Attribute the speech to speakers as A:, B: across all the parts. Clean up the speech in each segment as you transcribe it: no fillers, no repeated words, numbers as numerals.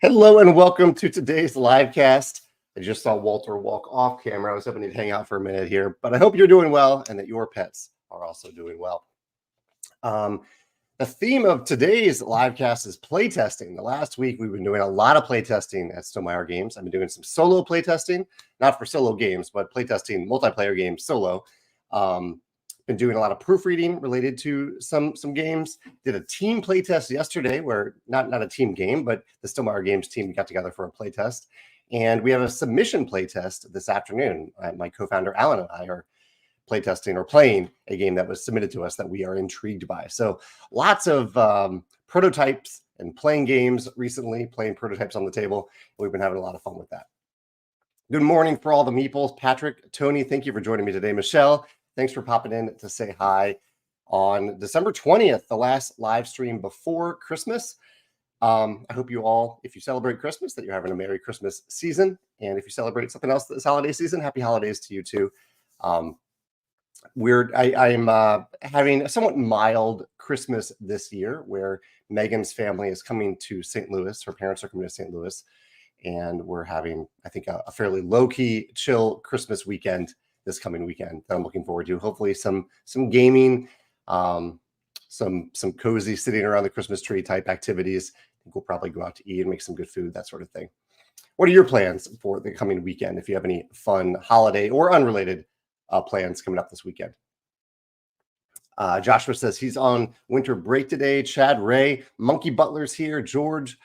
A: Hello and welcome to today's live cast. I just saw Walter walk off camera. I was hoping he'd hang out for a minute here, but I hope you're doing well and that your pets are also doing well. The theme of today's live cast is playtesting. The last week we've been doing a lot of playtesting at Stonemaier Games. I've been doing some solo playtesting, not for solo games, but playtesting multiplayer games solo. Been doing a lot of proofreading related to some games. Did a team playtest yesterday where not a team game, but the Stonemaier Games team got together for a playtest. And we have a submission playtest this afternoon. My co-founder Alan and I are playtesting or playing a game that was submitted to us that we are intrigued by. So lots of prototypes and playing games recently, playing prototypes on the table. We've been having a lot of fun with that. Good morning for all the meeples. Patrick, Tony, thank you for joining me today. Michelle, thanks for popping in to say hi on December 20th, the last live stream before Christmas. I hope you all, if you celebrate Christmas, that you're having a Merry Christmas season. And if you celebrate something else this holiday season, happy holidays to you too. I'm having a somewhat mild Christmas this year where Megan's family is coming to St. Louis. Her parents are coming to St. Louis. And we're having, I think, a fairly low-key, chill Christmas weekend this coming weekend that I'm looking forward to. Hopefully some gaming, some cozy sitting around the Christmas tree type activities. I think we'll probably go out to eat and make some good food, that sort of thing. What are your plans for the coming weekend? If you have any fun holiday or unrelated plans coming up this weekend. Joshua says he's on winter break today. Chad, Ray, Monkey Butler's here. George.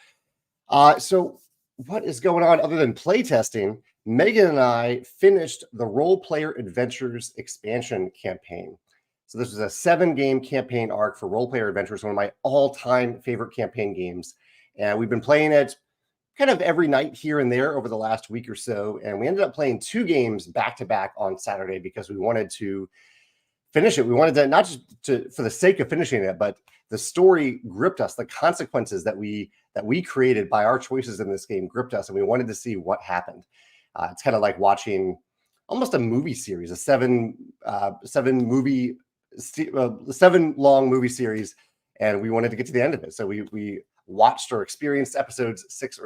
A: So what is going on other than playtesting? Megan and I finished the Role Player Adventures expansion campaign. So this was a 7-game campaign arc for Role Player Adventures, one of my all-time favorite campaign games. And we've been playing it kind of every night here and there over the last week or so. And we ended up playing 2 games back-to-back on Saturday because we wanted to finish it. We wanted to not just for the sake of finishing it, but the story gripped us. The consequences that we created by our choices in this game gripped us, and we wanted to see what happened. It's kind of like watching almost a movie series, a 7-long movie series, and we wanted to get to the end of it. So we watched or experienced episodes 6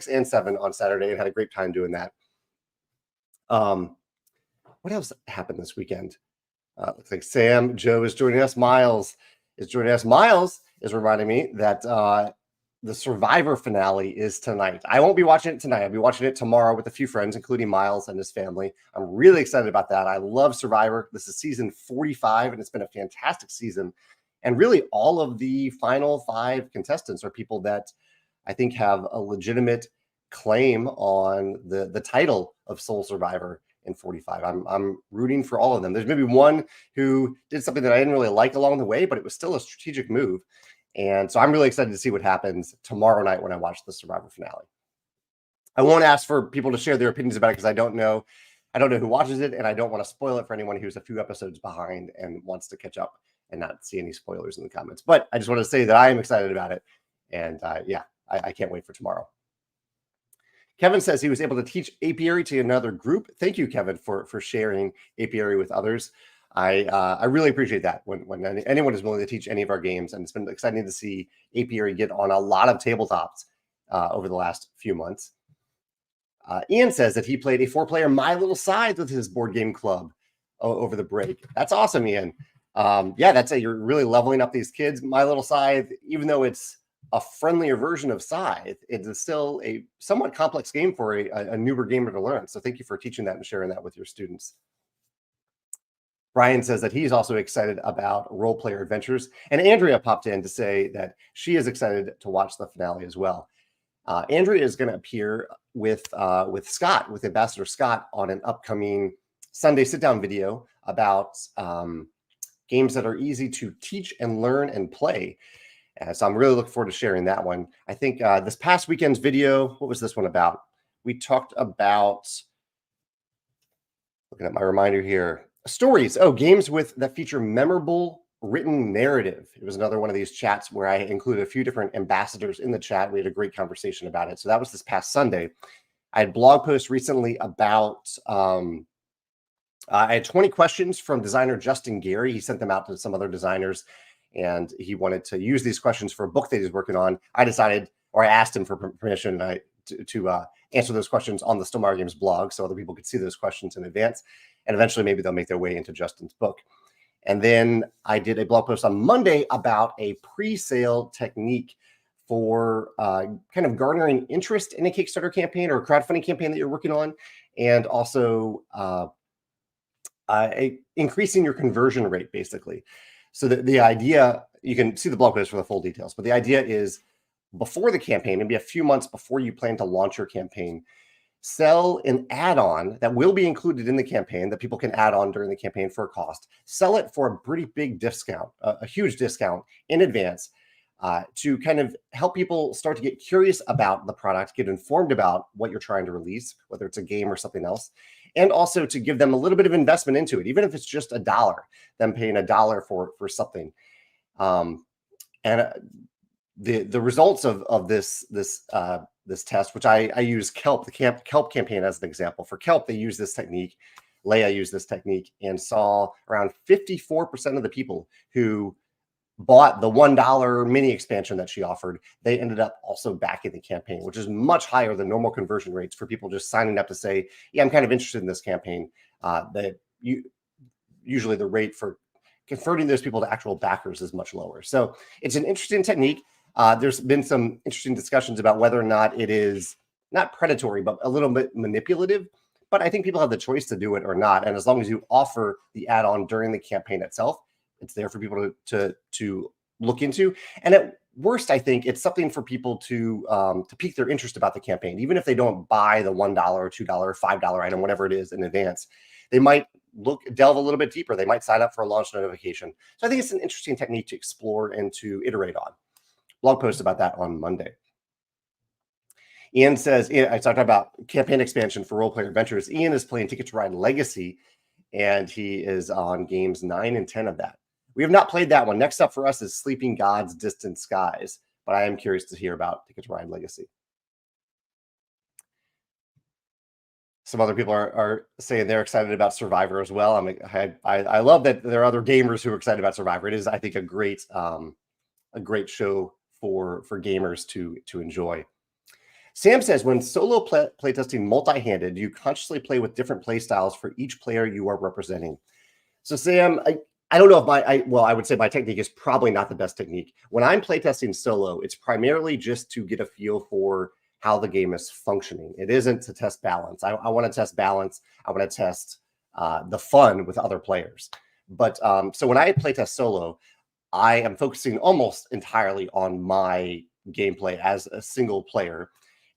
A: and 7 on Saturday and had a great time doing that. What else happened this weekend? Looks like Sam Joe is joining us. Miles is joining us. Miles is reminding me that the Survivor finale is tonight. I won't be watching it tonight. I'll be watching it tomorrow with a few friends, including Miles and his family. I'm really excited about that. I love Survivor. This is season 45, and it's been a fantastic season. And really, all of the final 5 contestants are people that I think have a legitimate claim on the title of Sole Survivor in 45. I'm rooting for all of them. There's maybe one who did something that I didn't really like along the way, but it was still a strategic move. And so I'm really excited to see what happens tomorrow night when I watch the Survivor finale. I won't ask for people to share their opinions about it because I don't know who watches it, and I don't want to spoil it for anyone who's a few episodes behind and wants to catch up and not see any spoilers in the comments. But I just want to say that I am excited about it. And I can't wait for tomorrow. Kevin says he was able to teach apiary to another group. Thank you, Kevin, for sharing apiary with others. I really appreciate that when anyone is willing to teach any of our games, and it's been exciting to see apiary get on a lot of tabletops over the last few months. Ian says that he played a 4-player My Little Scythe with his board game club over the break. That's awesome, Ian. That's it. You're really leveling up these kids. My Little Scythe, even though it's a friendlier version of Scythe, it is still a somewhat complex game for a newer gamer to learn. So thank you for teaching that and sharing that with your students. Brian says that he's also excited about Role Player Adventures. And Andrea popped in to say that she is excited to watch the finale as well. Andrea is going to appear with Scott, with Ambassador Scott, on an upcoming Sunday sit-down video about games that are easy to teach and learn and play. So I'm really looking forward to sharing that one. I think this past weekend's video, what was this one about? We talked about, looking at my reminder here, stories. Oh, games that feature memorable written narrative. It was another one of these chats where I included a few different ambassadors in the chat. We had a great conversation about it. So that was this past Sunday. I had blog posts recently about, I had 20 questions from designer Justin Gary. He sent them out to some other designers, and he wanted to use these questions for a book that he's working on. I decided or I asked him for permission to answer those questions on the Stonemaier Games blog so other people could see those questions in advance. And eventually maybe they'll make their way into Justin's book. And then I did a blog post on Monday about a pre-sale technique for kind of garnering interest in a Kickstarter campaign or a crowdfunding campaign that you're working on, and also increasing your conversion rate, basically. So the idea, you can see the blog post for the full details, but the idea is before the campaign, maybe a few months before you plan to launch your campaign, sell an add-on that will be included in the campaign that people can add on during the campaign for a cost. Sell it for a pretty big discount, a huge discount in advance, to kind of help people start to get curious about the product, get informed about what you're trying to release, whether it's a game or something else, and also to give them a little bit of investment into it, even if it's just $1, them paying $1 for something. The results of this test, which I use Kelp, the Kelp campaign as an example. For Kelp, they use this technique. Leia used this technique and saw around 54% of the people who bought the $1 mini expansion that she offered, they ended up also backing the campaign, which is much higher than normal conversion rates for people just signing up to say, yeah, I'm kind of interested in this campaign. Usually the rate for converting those people to actual backers is much lower. So it's an interesting technique. There's been some interesting discussions about whether or not it is not predatory, but a little bit manipulative. But I think people have the choice to do it or not. And as long as you offer the add-on during the campaign itself, it's there for people to look into. And at worst, I think it's something for people to pique their interest about the campaign. Even if they don't buy the $1, $2, $5 item, whatever it is in advance, they might delve a little bit deeper. They might sign up for a launch notification. So I think it's an interesting technique to explore and to iterate on. Blog post about that on Monday. Ian says, I talked about campaign expansion for Role Player Adventures. Ian is playing Ticket to Ride Legacy, and he is on games 9 and 10 of that. We have not played that one. Next up for us is Sleeping Gods, Distant Skies, but I am curious to hear about Ticket to Ride Legacy. Some other people are saying they're excited about Survivor as well. I love that there are other gamers who are excited about Survivor. It is, I think, a great show for gamers to enjoy. Sam says, when solo playtesting multi-handed, you consciously play with different play styles for each player you are representing. So Sam, I don't know if I would say my technique is probably not the best technique. When I'm playtesting solo, it's primarily just to get a feel for how the game is functioning. It isn't to test balance. I want to test balance. I want to test the fun with other players. But so when I playtest solo, I am focusing almost entirely on my gameplay as a single player.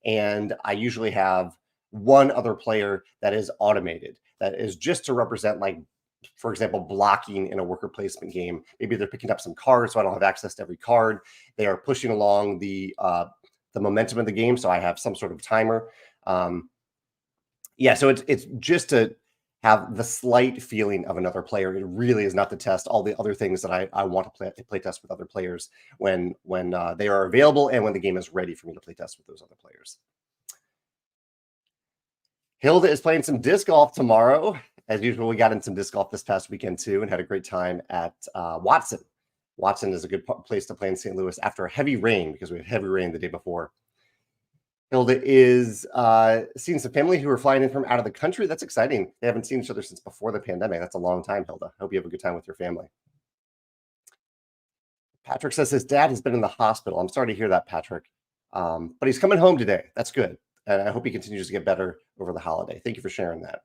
A: And I usually have one other player that is automated, that is just to represent, like, for example, blocking in a worker placement game. Maybe they're picking up some cards, so I don't have access to every card. They are pushing along the momentum of the game, so I have some sort of timer. Yeah, so it's just to have the slight feeling of another player. It really is not to test all the other things that I want to play test with other players when they are available and when the game is ready for me to play test with those other players. Hilda is playing some disc golf tomorrow. As usual, we got in some disc golf this past weekend too and had a great time at Watson. Watson is a good place to play in St. Louis after a heavy rain, because we had heavy rain the day before. Hilda is seeing some family who are flying in from out of the country. That's exciting. They haven't seen each other since before the pandemic. That's a long time, Hilda. Hope you have a good time with your family. Patrick says his dad has been in the hospital. I'm sorry to hear that, Patrick. But he's coming home today. That's good. And I hope he continues to get better over the holiday. Thank you for sharing that.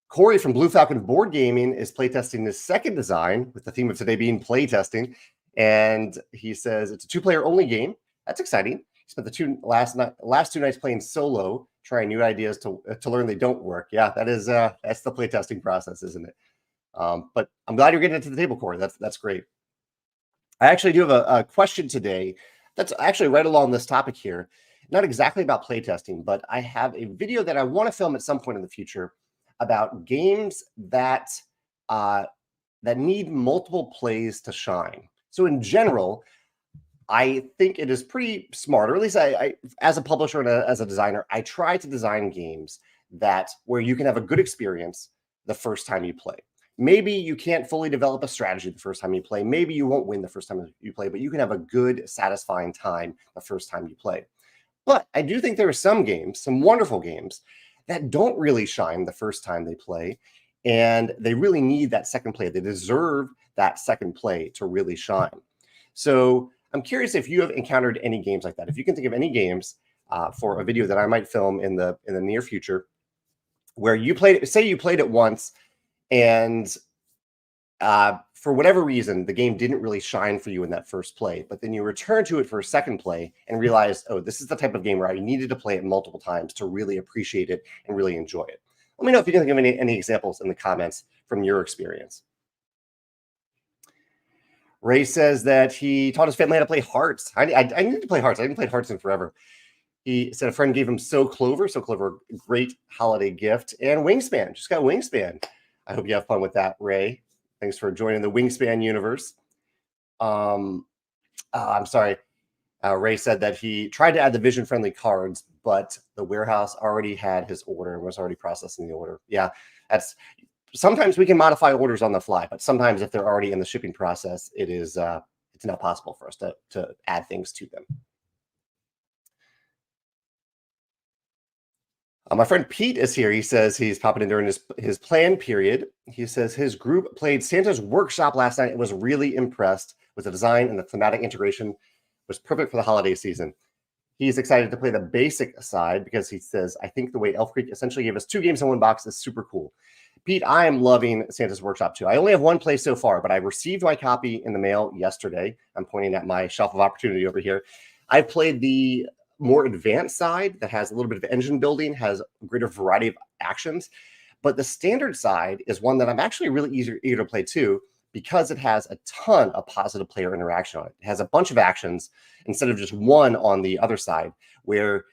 A: Corey from Blue Falcon Board Gaming is playtesting his second design, with the theme of today being playtesting. And he says it's a 2-player only game. That's exciting. He spent the last two nights playing solo, trying new ideas to learn they don't work. Yeah, that's the playtesting process, isn't it? But I'm glad you're getting it to the table, Corey. That's great. I actually do have a question today that's actually right along this topic here. Not exactly about playtesting, but I have a video that I want to film at some point in the future about games that need multiple plays to shine. So in general, I think it is pretty smart, or at least I as a publisher and as a designer, I try to design games where you can have a good experience the first time you play. maybe you can't fully develop a strategy the first time you play. Maybe you won't win the first time you play, but you can have a good, satisfying time the first time you play. But I do think there are some games, some wonderful games, that don't really shine the first time they play, and they really need that second play. They deserve that second play to really shine. So I'm curious if you have encountered any games like that. If you can think of any games for a video that I might film in the near future, where you played, say you played it once, and for whatever reason, the game didn't really shine for you in that first play, but then you return to it for a second play and realize, oh, this is the type of game where I needed to play it multiple times to really appreciate it and really enjoy it. Let me know if you can think of any examples in the comments from your experience. Ray says that he taught his family how to play Hearts. I need to play Hearts. I haven't played Hearts in forever. He said a friend gave him So Clover. So Clover, great holiday gift. And Wingspan. Just got Wingspan. I hope you have fun with that, Ray. Thanks for joining the Wingspan universe. I'm sorry. Ray said that he tried to add the vision-friendly cards, but the warehouse already had his order and was already processing the order. Yeah, that's sometimes we can modify orders on the fly, but sometimes if they're already in the shipping process, it's not possible for us to add things to them. My friend Pete is here. He says he's popping in during his plan period. He says his group played Santa's Workshop last night and was really impressed with the design, and the thematic integration was perfect for the holiday season. He's excited to play the basic side because he says, I think the way Elf Creek essentially gave us 2 games in one box is super cool. Pete, I am loving Santa's Workshop too. I only have one play so far, but I received my copy in the mail yesterday. I'm pointing at my shelf of opportunity over here. I played the more advanced side that has a little bit of engine building, has a greater variety of actions. But the standard side is one that I'm actually really eager to play too, because it has a ton of positive player interaction on it. It has a bunch of actions instead of just one on the other side, where,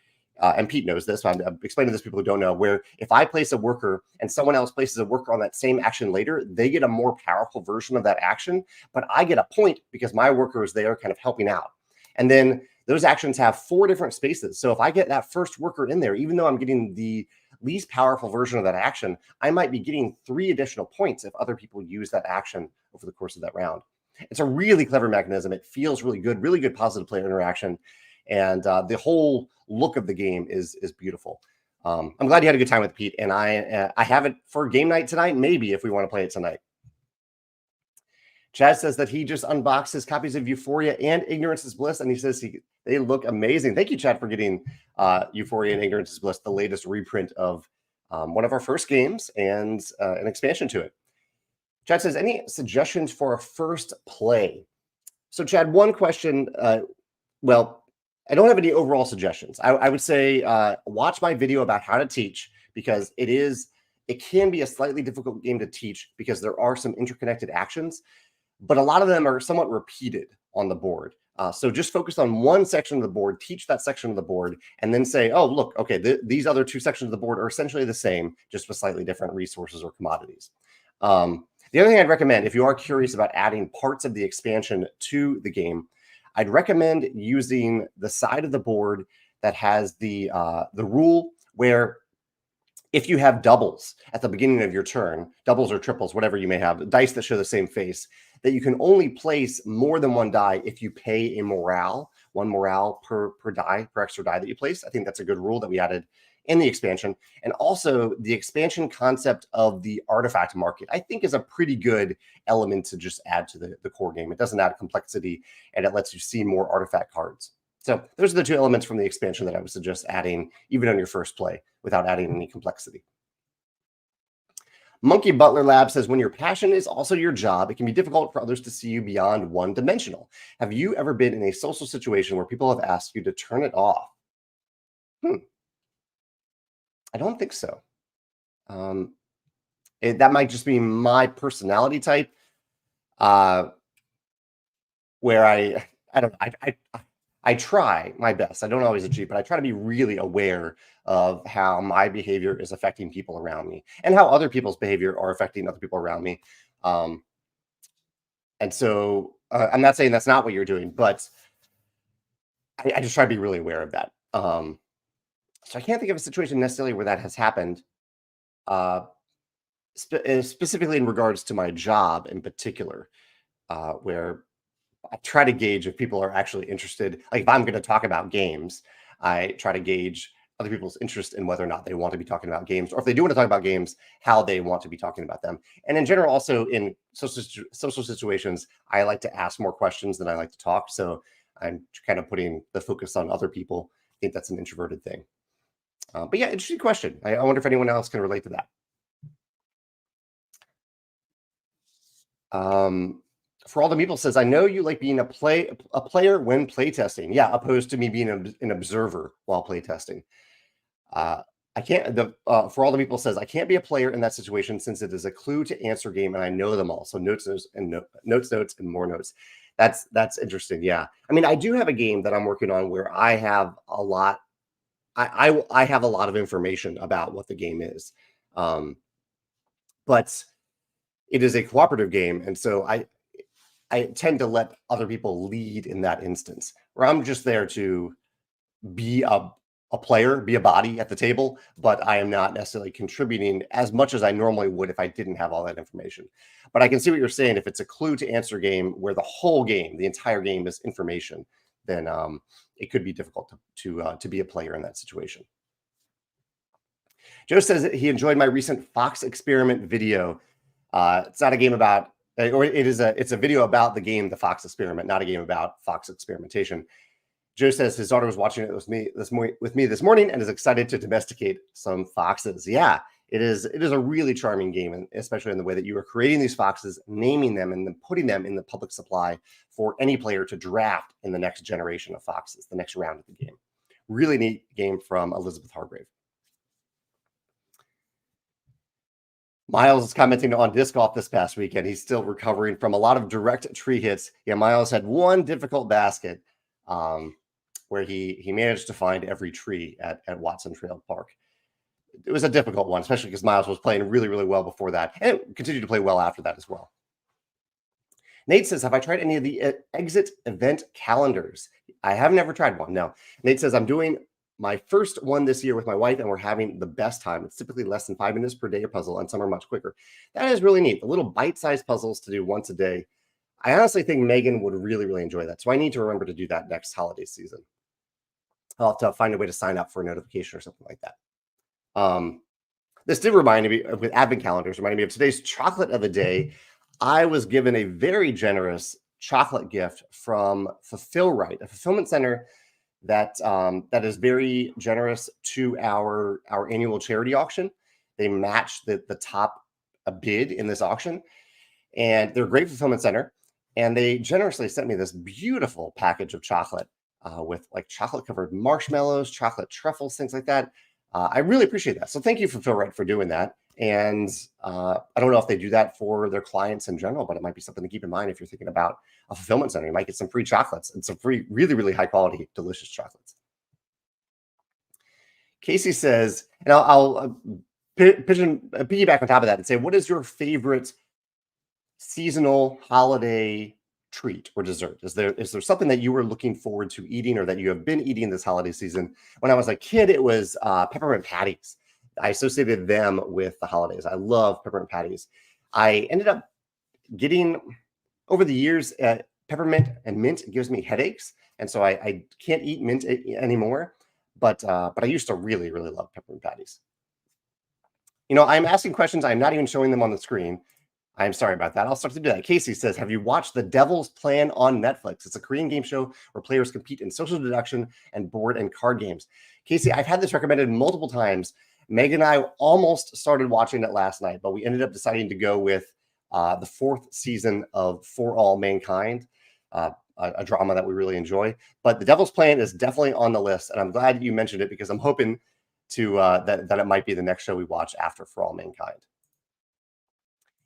A: and Pete knows this, so I'm explaining to this to people who don't know, where if I place a worker and someone else places a worker on that same action later, they get a more powerful version of that action, but I get a point because my worker is there kind of helping out. And then those actions have 4 different spaces. So if I get that first worker in there, even though I'm getting the least powerful version of that action, I might be getting 3 additional points if other people use that action over the course of that round. It's a really clever mechanism. It feels really good positive player interaction. And the whole look of the game is beautiful. I'm glad you had a good time with Pete. And I have it for game night tonight, maybe, if we want to play it tonight. Chad says that he just unboxed his copies of Euphoria and Ignorance is Bliss, and he says they look amazing. Thank you, Chad, for getting Euphoria and Ignorance is Bliss, the latest reprint of one of our first games and an expansion to it. Chad says, any suggestions for a first play? So, Chad, one question. Well, I don't have any overall suggestions. I would say watch my video about how to teach, because it can be a slightly difficult game to teach because there are some interconnected actions, but a lot of them are somewhat repeated on the board. So just focus on one section of the board, teach that section of the board, and then say, oh, look, okay, these other 2 sections of the board are essentially the same, just with slightly different resources or commodities. The other thing I'd recommend, if you are curious about adding parts of the expansion to the game, I'd recommend using the side of the board that has the rule where if you have doubles at the beginning of your turn, doubles or triples, whatever you may have, dice that show the same face, that you can only place more than 1 die if you pay a morale, 1 morale per die, per extra die that you place. I think that's a good rule that we added in the expansion. And also the expansion concept of the artifact market, I think, is a pretty good element to just add to the core game. It doesn't add complexity, and it lets you see more artifact cards. So those are the 2 elements from the expansion that I would suggest adding even on your first play without adding any complexity. Monkey Butler Lab says, when your passion is also your job, it can be difficult for others to see you beyond one-dimensional. Have you ever been in a social situation where people have asked you to turn it off? I don't think so. That might just be my personality type, where I try my best. I don't always achieve, but I try to be really aware of how my behavior is affecting people around me and how other people's behavior are affecting other people around me. And so I'm not saying that's not what you're doing, but I just try to be really aware of that. So I can't think of a situation necessarily where that has happened. specifically in regards to my job in particular, where I try to gauge if people are actually interested. Like if I'm going to talk about games, I try to gauge other people's interest in whether or not they want to be talking about games, or if they do want to talk about games, how they want to be talking about them. And in general, also in social situations, I like to ask more questions than I like to talk. So I'm kind of putting the focus on other people. I think that's an introverted thing. But yeah, interesting question. I wonder if anyone else can relate to that. For all the people says, I know you like being a player when playtesting. Yeah, opposed to me being an observer while playtesting. I can't. For all the people says, I can't be a player in that situation since it is a clue to answer game and I know them all. So notes and notes and more notes. That's interesting. Yeah, I mean, I do have a game that I'm working on where I have a lot. I have a lot of information about what the game is, but it is a cooperative game, and so I tend to let other people lead in that instance, where I'm just there to be a player, be a body at the table, but I am not necessarily contributing as much as I normally would if I didn't have all that information. But I can see what you're saying. If it's a clue to answer game where the whole game, the entire game is information, then it could be difficult to be a player in that situation. Joe says that he enjoyed my recent Fox experiment video. It's not a game about, or it's a video about the game, The Fox Experiment, not a game about Fox experimentation. Joe says his daughter was watching it with me this morning and is excited to domesticate some foxes. Yeah, it is a really charming game, and especially in the way that you are creating these foxes, naming them, and then putting them in the public supply for any player to draft in the next generation of foxes, the next round of the game. Really neat game from Elizabeth Hargrave. Miles is commenting on disc golf this past weekend. He's still recovering from a lot of direct tree hits. Yeah, Miles had one difficult basket where he managed to find every tree at Watson Trail Park. It was a difficult one, especially because Miles was playing really, really well before that, and continued to play well after that as well. Nate says, have I tried any of the exit event calendars? I have never tried one, no. Nate says, I'm doing my first one this year with my wife, and we're having the best time. It's typically less than 5 minutes per day a puzzle, and some are much quicker. That is really neat. The little bite-sized puzzles to do once a day. I honestly think Megan would really, really enjoy that. So I need to remember to do that next holiday season. I'll have to find a way to sign up for a notification or something like that. This did remind me, with advent calendars, reminded me of today's chocolate of the day. I was given a very generous chocolate gift from Fulfill Right, a fulfillment center that is very generous to our annual charity auction. They match the top bid in this auction, and they're a great fulfillment center. And they generously sent me this beautiful package of chocolate with like chocolate covered marshmallows, chocolate truffles, things like that. I really appreciate that. So thank you, Fulfill Right, for doing that. And I don't know if they do that for their clients in general, but it might be something to keep in mind if you're thinking about a fulfillment center. You might get some free chocolates and some free, really, really high quality, delicious chocolates. Casey says, and I'll piggyback on top of that and say, what is your favorite seasonal holiday treat or dessert? Is there something that you were looking forward to eating or that you have been eating this holiday season? When I was a kid, it was peppermint patties. I associated them with the holidays. I love peppermint patties. I ended up getting, over the years, peppermint and mint gives me headaches, and so I can't eat mint anymore. But I used to really, really love peppermint patties. You know, I'm asking questions. I'm not even showing them on the screen. I'm sorry about that. I'll start to do that. Casey says, have you watched The Devil's Plan on Netflix? It's a Korean game show where players compete in social deduction and board and card games. Casey, I've had this recommended multiple times. Meg and I almost started watching it last night, but we ended up deciding to go with the 4th season of For All Mankind, a drama that we really enjoy. But The Devil's Plan is definitely on the list, and I'm glad you mentioned it because I'm hoping to that it might be the next show we watch after For All Mankind.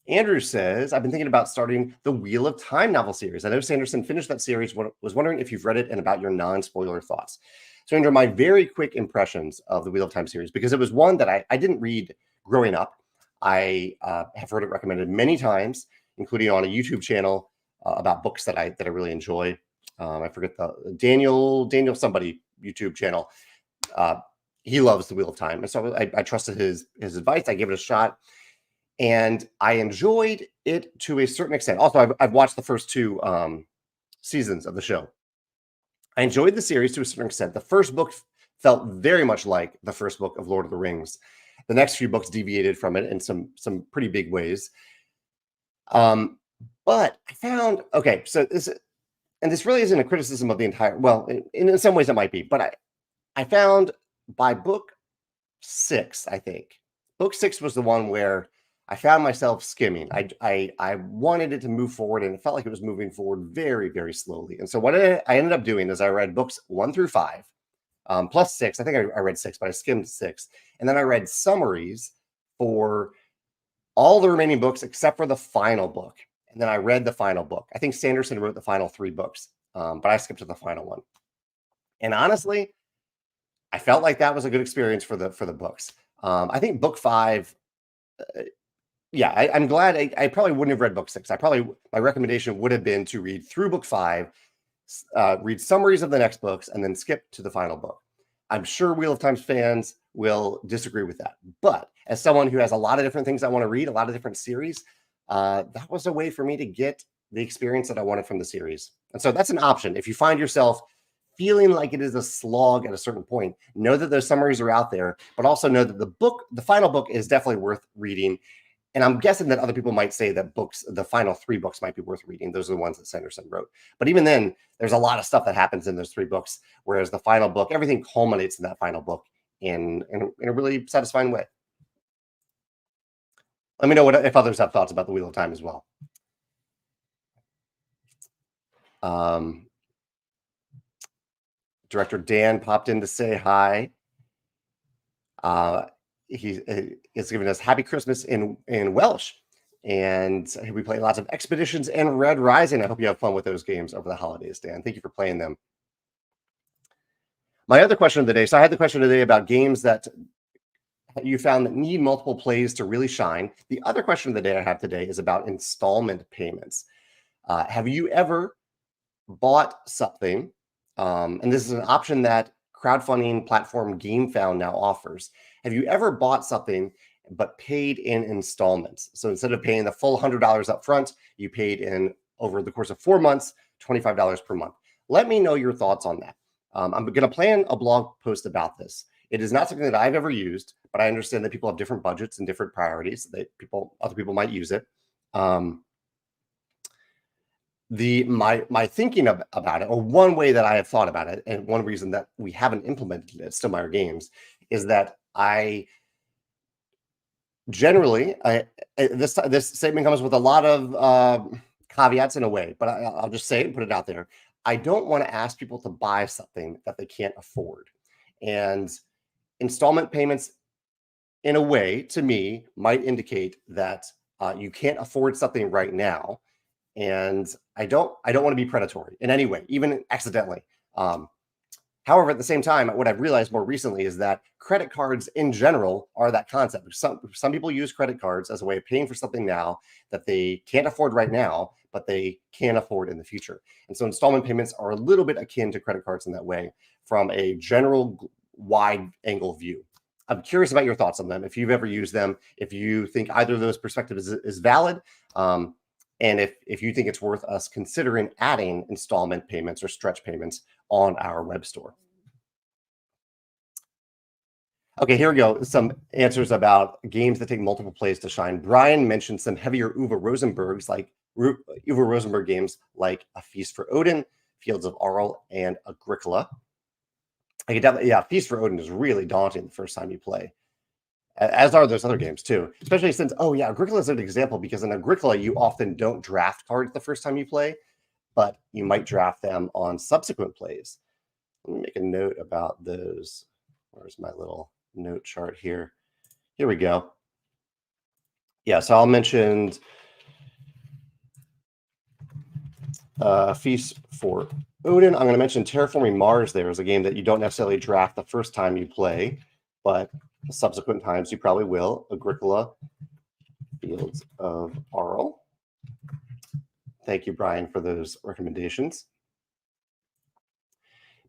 A: Andrew says, I've been thinking about starting the Wheel of Time novel series. I know Sanderson finished that series. Was wondering if you've read it and about your non-spoiler thoughts. So, Andrew, my very quick impressions of the Wheel of Time series, because it was one that I didn't read growing up. I have heard it recommended many times, including on a YouTube channel about books that I really enjoy. I forget the Daniel somebody YouTube channel. He loves the Wheel of Time, and so I trusted his advice. I gave it a shot. and I enjoyed it to a certain extent. Also, I've watched the first two seasons of the show. I enjoyed the series to a certain extent. The first book felt very much like the first book of Lord of the Rings. The next few books deviated from it in some pretty big ways. But I found, okay, so this really isn't a criticism of the entire, well, in some ways it might be, but I found by book 6, I think, book 6 was the one where I found myself skimming. I wanted it to move forward, and it felt like it was moving forward very, very slowly. And so what I ended up doing is I read books 1 through 5, plus 6. I think I read 6, but I skimmed 6. And then I read summaries for all the remaining books except for the final book. And then I read the final book. I think Sanderson wrote the final 3 books, but I skipped to the final one. And honestly, I felt like that was a good experience for the books. I think book 5, yeah, I'm glad I probably wouldn't have read book 6. My recommendation would have been to read through book 5, read summaries of the next books, and then skip to the final book. I'm sure Wheel of Times fans will disagree with that. But as someone who has a lot of different things I want to read, a lot of different series, that was a way for me to get the experience that I wanted from the series. And so that's an option. If you find yourself feeling like it is a slog at a certain point, know that those summaries are out there, but also know that the final book is definitely worth reading. And I'm guessing that other people might say that the final 3 books might be worth reading. Those are the ones that Sanderson wrote. But even then, there's a lot of stuff that happens in those 3 books, whereas the final book, everything culminates in that final book in a really satisfying way. Let me know if others have thoughts about the Wheel of Time as well. Director Dan popped in to say hi. He is giving us Happy Christmas in Welsh. And we play lots of Expeditions and Red Rising. I hope you have fun with those games over the holidays, Dan. Thank you for playing them. My other question of the day. So I had the question today about games that you found that need multiple plays to really shine. The other question of the day I have today is about installment payments. Have you ever bought something? And this is an option that crowdfunding platform GameFound now offers. Have you ever bought something but paid in installments? So instead of paying the full $100 up front, you paid in over the course of 4 months, $25 per month. Let me know your thoughts on that. I'm going to plan a blog post about this. It is not something that I've ever used, but I understand that people have different budgets and different priorities. That other people might use it. My thinking about it, or one way that I have thought about it, and one reason that we haven't implemented it at Stonemaier Games, is that I generally, this statement comes with a lot of caveats in a way, but I'll just say it and put it out there. I don't want to ask people to buy something that they can't afford. And installment payments, in a way, to me, might indicate that you can't afford something right now. And I don't want to be predatory in any way, even accidentally. However, at the same time, what I've realized more recently is that credit cards in general are that concept. Some people use credit cards as a way of paying for something now that they can't afford right now, but they can afford in the future. And so installment payments are a little bit akin to credit cards in that way from a general wide angle view. I'm curious about your thoughts on them, if you've ever used them, if you think either of those perspectives is valid, and if you think it's worth us considering adding installment payments or stretch payments on our web store. Okay, here we go. Some answers about games that take multiple plays to shine. Brian mentioned some heavier Uwe Rosenberg games like A Feast for Odin, Fields of Arle, and Agricola. Feast for Odin is really daunting the first time you play, as are those other games too, especially since, Agricola is an example, because in Agricola, you often don't draft cards the first time you play, but you might draft them on subsequent plays. Let me make a note about those. Where's my little note chart here? Here we go. Yeah, so I'll mention Feast for Odin. I'm going to mention Terraforming Mars there as a game that you don't necessarily draft the first time you play, but subsequent times you probably will. Agricola, Fields of Arle. Thank you, Brian, for those recommendations.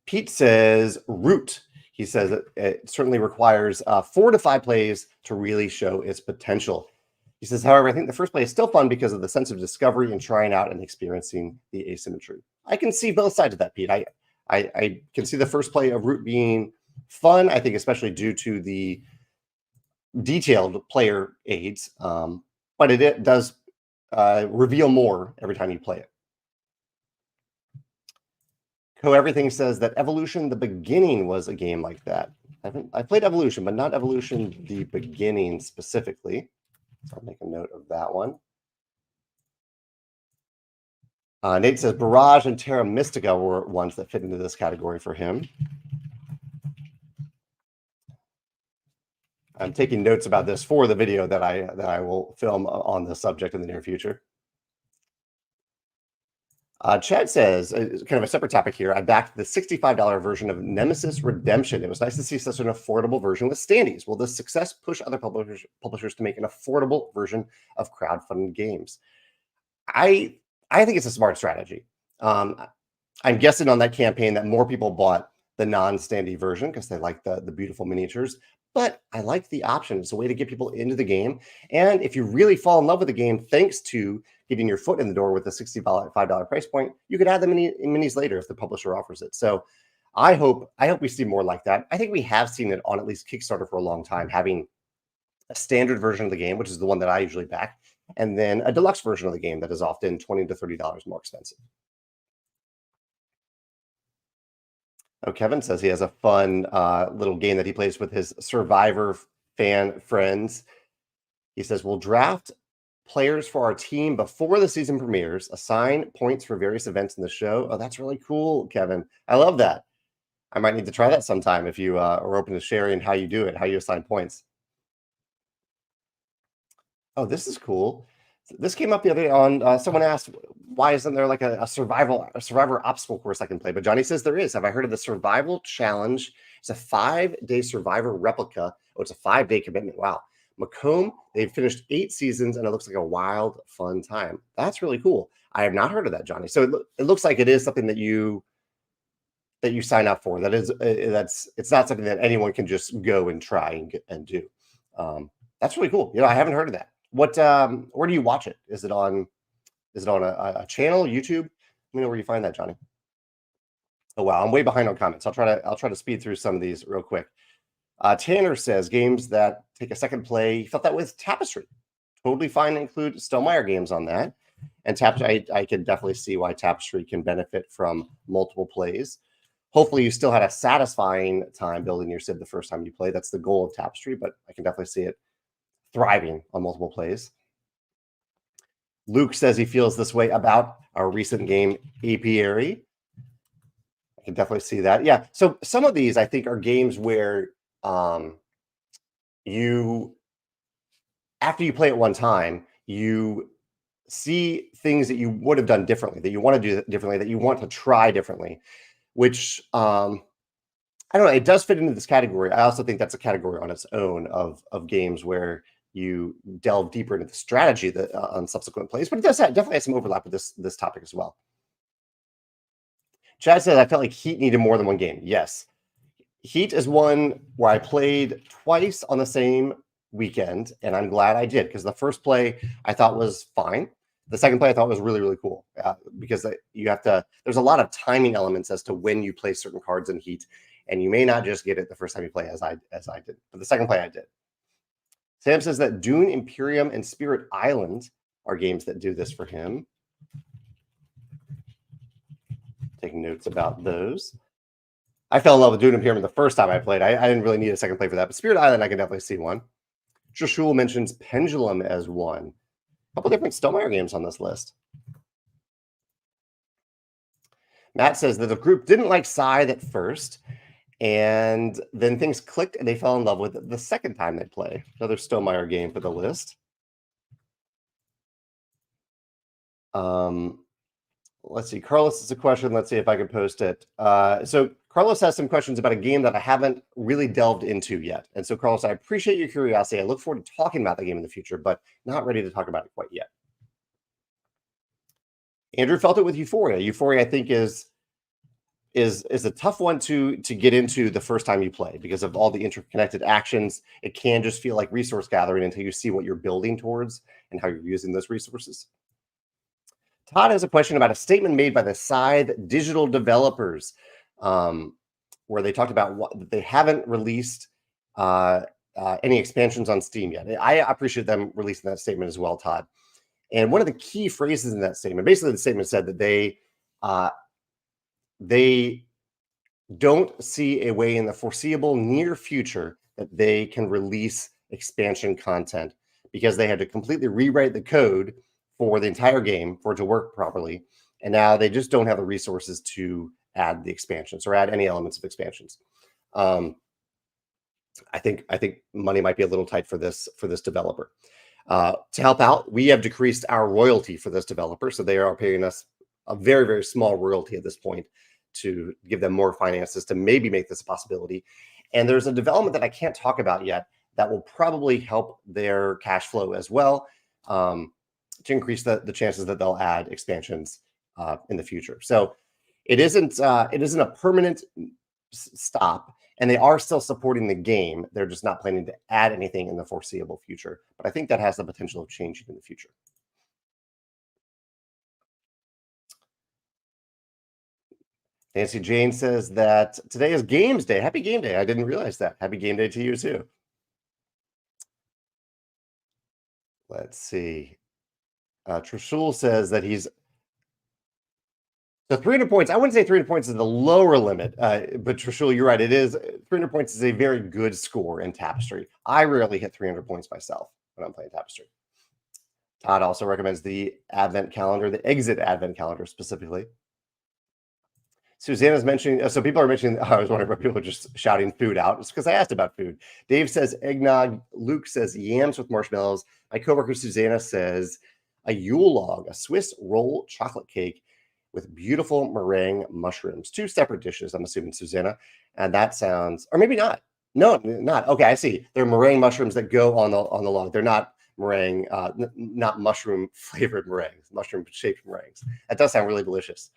A: Pete says Root. He says it certainly requires 4 to 5 plays to really show its potential. He says, however, I think the first play is still fun because of the sense of discovery and trying out and experiencing the asymmetry. I can see both sides of that, Pete. I can see the first play of Root being fun, I think, especially due to the detailed player aids, but it does reveal more every time you play it. Everything says that Evolution, the beginning was a game like that. I played Evolution, but not Evolution, the beginning specifically. So I'll make a note of that one. Nate says Barrage and Terra Mystica were ones that fit into this category for him. I'm taking notes about this for the video that I will film on the subject in the near future. Chad says, kind of a separate topic here, I backed the $65 version of Nemesis Redemption. It was nice to see such an affordable version with standees. Will this success push other publishers to make an affordable version of crowdfunded games? I think it's a smart strategy. I'm guessing on that campaign that more people bought the non-standee version because they like the beautiful miniatures. But I like the option. It's a way to get people into the game. And if you really fall in love with the game, thanks to getting your foot in the door with a $65 price point, you could add the minis later if the publisher offers it. So I hope we see more like that. I think we have seen it on at least Kickstarter for a long time, having a standard version of the game, which is the one that I usually back, and then a deluxe version of the game that is often $20 to $30 more expensive. Oh, Kevin says he has a fun little game that he plays with his Survivor fan friends. He says, we'll draft players for our team before the season premieres, assign points for various events in the show. Oh, that's really cool, Kevin. I love that. I might need to try that sometime if you are open to sharing how you do it, how you assign points. Oh, this is cool. This came up the other day on, someone asked, why isn't there like a survivor obstacle course I can play? But Johnny says there is. Have I heard of the Survival Challenge? It's a 5-day survivor replica. Oh, it's a 5-day commitment. Wow. Macomb, they've finished 8 seasons, and it looks like a wild, fun time. That's really cool. I have not heard of that, Johnny. So it looks like it is something that you sign up for. That is, it's not something that anyone can just go and try and do. That's really cool. I haven't heard of that. Where do you watch it? Is it on a channel, YouTube? Let me know where you find that, Johnny. Oh wow, I'm way behind on comments. I'll try to speed through some of these real quick. Tanner says games that take a second play. He felt that with Tapestry. Totally fine to include Stonemaier Games on that. And Tapestry, I can definitely see why Tapestry can benefit from multiple plays. Hopefully you still had a satisfying time building your Civ the first time you play. That's the goal of Tapestry, but I can definitely see it thriving on multiple plays. Luke says he feels this way about our recent game, Apiary. I can definitely see that. Yeah. So some of these I think are games where after you play it one time, you see things that you would have done differently, that you want to do differently, that you want to try differently, which I don't know. It does fit into this category. I also think that's a category on its own of games where you delve deeper into the strategy on subsequent plays, but it does definitely have some overlap with this topic as well. Chad says, I felt like Heat needed more than one game. Yes. Heat is one where I played twice on the same weekend, and I'm glad I did, because the first play I thought was fine. The second play I thought was really, really cool, because there's a lot of timing elements as to when you play certain cards in Heat, and you may not just get it the first time you play as I did. But the second play I did. Sam says that Dune, Imperium, and Spirit Island are games that do this for him. Taking notes about those. I fell in love with Dune Imperium the first time I played. I didn't really need a second play for that, but Spirit Island, I can definitely see one. Joshua mentions Pendulum as one. A couple different Stonemaier games on this list. Matt says that the group didn't like Scythe at first, and then things clicked and they fell in love with it the second time they play. Another Stonemaier game for the list. Let's see. Carlos has a question. Let's see if I can post it. So Carlos has some questions about a game that I haven't really delved into yet. And so, Carlos, I appreciate your curiosity. I look forward to talking about the game in the future, but not ready to talk about it quite yet. Andrew felt it with Euphoria. Euphoria, I think, is is a tough one to get into the first time you play because of all the interconnected actions. It can just feel like resource gathering until you see what you're building towards and how you're using those resources. Todd has a question about a statement made by the Scythe digital developers, where they talked about that they haven't released any expansions on Steam yet. I appreciate them releasing that statement as well, Todd. And one of the key phrases in that statement, basically the statement said that they don't see a way in the foreseeable near future that they can release expansion content because they had to completely rewrite the code for the entire game for it to work properly. And now they just don't have the resources to add the expansions or add any elements of expansions. I think money might be a little tight for this developer. To help out, we have decreased our royalty for this developer, so they are paying us a very, very small royalty at this point to give them more finances to maybe make this a possibility. And there's a development that I can't talk about yet that will probably help their cash flow as well, to increase the chances that they'll add expansions in the future. So it isn't a permanent stop, and they are still supporting the game. They're just not planning to add anything in the foreseeable future. But I think that has the potential of changing in the future. Nancy Jane says that today is Games Day. Happy Game Day. I didn't realize that. Happy Game Day to you too. Let's see. Trishul says that he's so 300 points. I wouldn't say 300 points is the lower limit, but Trishul, you're right. It is 300 points is a very good score in Tapestry. I rarely hit 300 points myself when I'm playing Tapestry. Todd also recommends the Advent calendar, the Exit Advent calendar specifically. Susanna's mentioning, so people are mentioning, I was wondering why people are just shouting food out. It's because I asked about food. Dave says eggnog. Luke says yams with marshmallows. My coworker Susanna says a Yule log, a Swiss roll chocolate cake with beautiful meringue mushrooms. 2 separate dishes, I'm assuming, Susanna. And that sounds, or maybe not. No, not. Okay, I see. They're meringue mushrooms that go on the log. They're not meringue, not mushroom flavored meringues, mushroom shaped meringues. That does sound really delicious.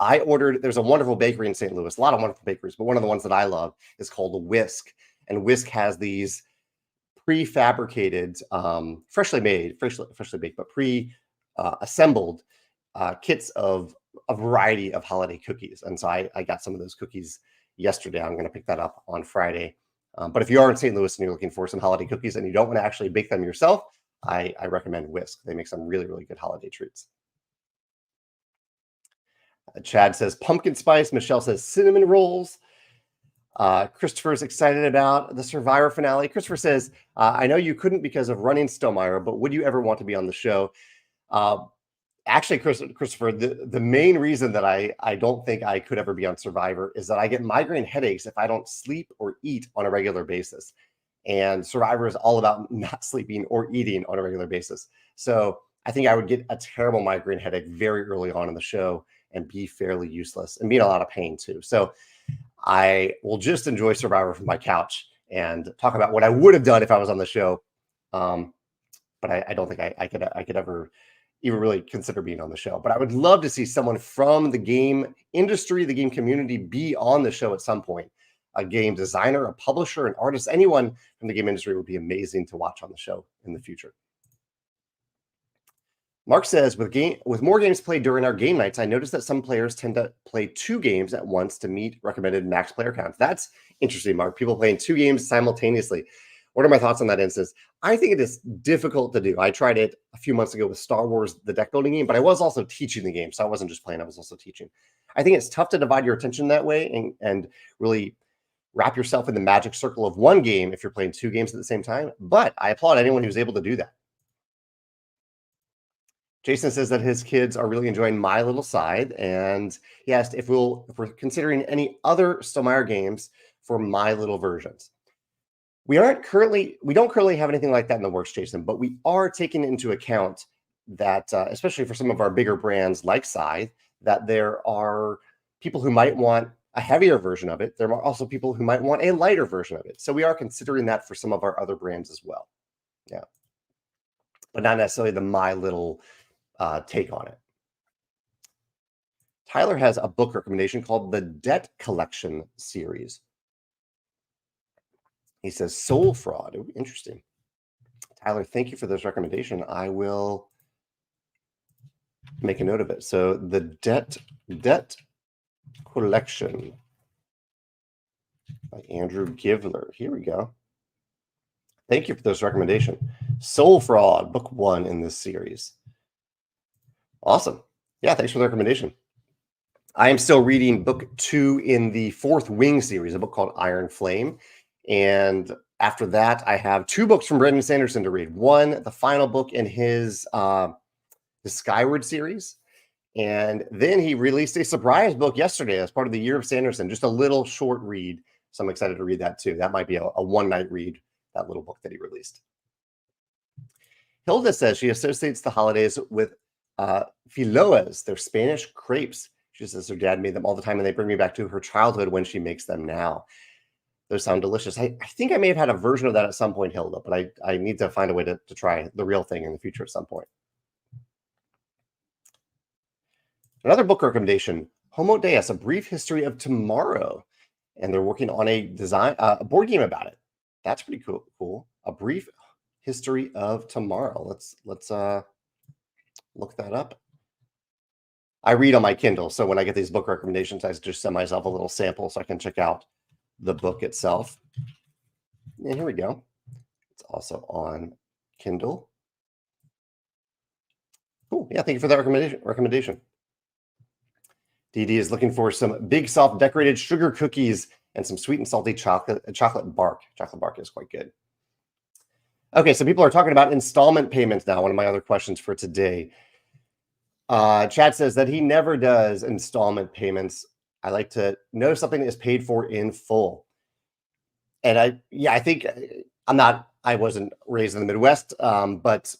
A: I ordered, there's a wonderful bakery in St. Louis, a lot of wonderful bakeries, but one of the ones that I love is called Whisk. And Whisk has these prefabricated, freshly made, freshly baked, but assembled kits of a variety of holiday cookies. And so I got some of those cookies yesterday. I'm going to pick that up on Friday. But if you are in St. Louis and you're looking for some holiday cookies and you don't want to actually bake them yourself, I recommend Whisk. They make some really, really good holiday treats. Chad says pumpkin spice. Michelle says cinnamon rolls. Christopher's excited about the Survivor finale. Christopher says, I know you couldn't because of running Stonemaier, but would you ever want to be on the show? Actually, Christopher, the main reason that I don't think I could ever be on Survivor is that I get migraine headaches if I don't sleep or eat on a regular basis. And Survivor is all about not sleeping or eating on a regular basis. So I think I would get a terrible migraine headache very early on in the show and be fairly useless and be in a lot of pain too. So I will just enjoy Survivor from my couch and talk about what I would have done if I was on the show. But I don't think I could ever even really consider being on the show. But I would love to see someone from the game industry, the game community, be on the show at some point. A game designer, a publisher, an artist, anyone from the game industry would be amazing to watch on the show in the future. Mark says, with more games played during our game nights, I noticed that some players tend to play 2 games at once to meet recommended max player counts. That's interesting, Mark. People playing 2 games simultaneously. What are my thoughts on that instance? I think it is difficult to do. I tried it a few months ago with Star Wars, the deck building game, but I was also teaching the game. So I wasn't just playing, I was also teaching. I think it's tough to divide your attention that way and really wrap yourself in the magic circle of one game if you're playing 2 games at the same time. But I applaud anyone who's able to do that. Jason says that his kids are really enjoying My Little Scythe, and he asked if we're considering any other Stonemaier games for My Little versions. We don't currently have anything like that in the works, Jason, but we are taking into account that, especially for some of our bigger brands like Scythe, that there are people who might want a heavier version of it. There are also people who might want a lighter version of it. So we are considering that for some of our other brands as well. Yeah. But not necessarily the My Little take on it. Tyler has a book recommendation called the Debt Collection series. He says Soul Fraud. Ooh, interesting. Tyler, thank you for this recommendation. I will make a note of it. So the Debt Collection by Andrew Givler. Here we go. Thank you for this recommendation. Soul Fraud, book 1 in this series. Awesome. Yeah, thanks for the recommendation. I am still reading book 2 in the Fourth Wing series, a book called Iron Flame. And after that, I have 2 books from Brandon Sanderson to read. One, the final book in his the Skyward series. And then he released a surprise book yesterday as part of the Year of Sanderson, just a little short read. So I'm excited to read that too. That might be a one-night read, that little book that he released. Hilda says she associates the holidays with filoas, they're Spanish crepes. She says her dad made them all the time, and they bring me back to her childhood when she makes them now. Those sound delicious. I think I may have had a version of that at some point, Hilda, but I need to find a way to try the real thing in the future at some point. Another book recommendation, Homo Deus, A Brief History of Tomorrow. And they're working on a board game about it. That's pretty cool. A Brief History of Tomorrow. Let's look that up. I read on my Kindle, so when I get these book recommendations, I just send myself a little sample so I can check out the book itself. And here we go. It's also on Kindle. Cool. Yeah, thank you for that recommendation. DD is looking for some big, soft, decorated sugar cookies and some sweet and salty chocolate bark. Chocolate bark is quite good. Okay, so people are talking about installment payments now. One of my other questions for today. Chad says that he never does installment payments. I like to know something that is paid for in full. And I think I wasn't raised in the Midwest, but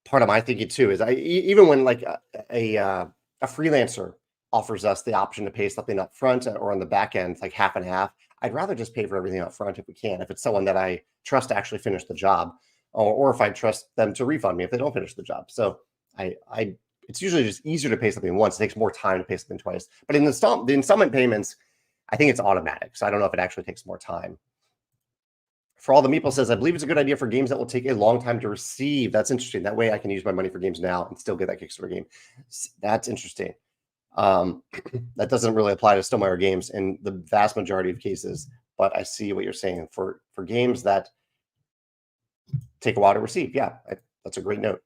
A: part of my thinking too is even when like a freelancer offers us the option to pay something up front or on the back end, like half and half, I'd rather just pay for everything up front if we can. If it's someone that I trust to actually finish the job, or if I trust them to refund me if they don't finish the job. So it's usually just easier to pay something once. It takes more time to pay something twice. But in the installment payments, I think it's automatic. So I don't know if it actually takes more time. For All the Meeple says, I believe it's a good idea for games that will take a long time to receive. That's interesting. That way I can use my money for games now and still get that Kickstarter game. That's interesting. That doesn't really apply to Stonemaier Games in the vast majority of cases, but I see what you're saying. For games that take a while to receive, yeah, that's a great note.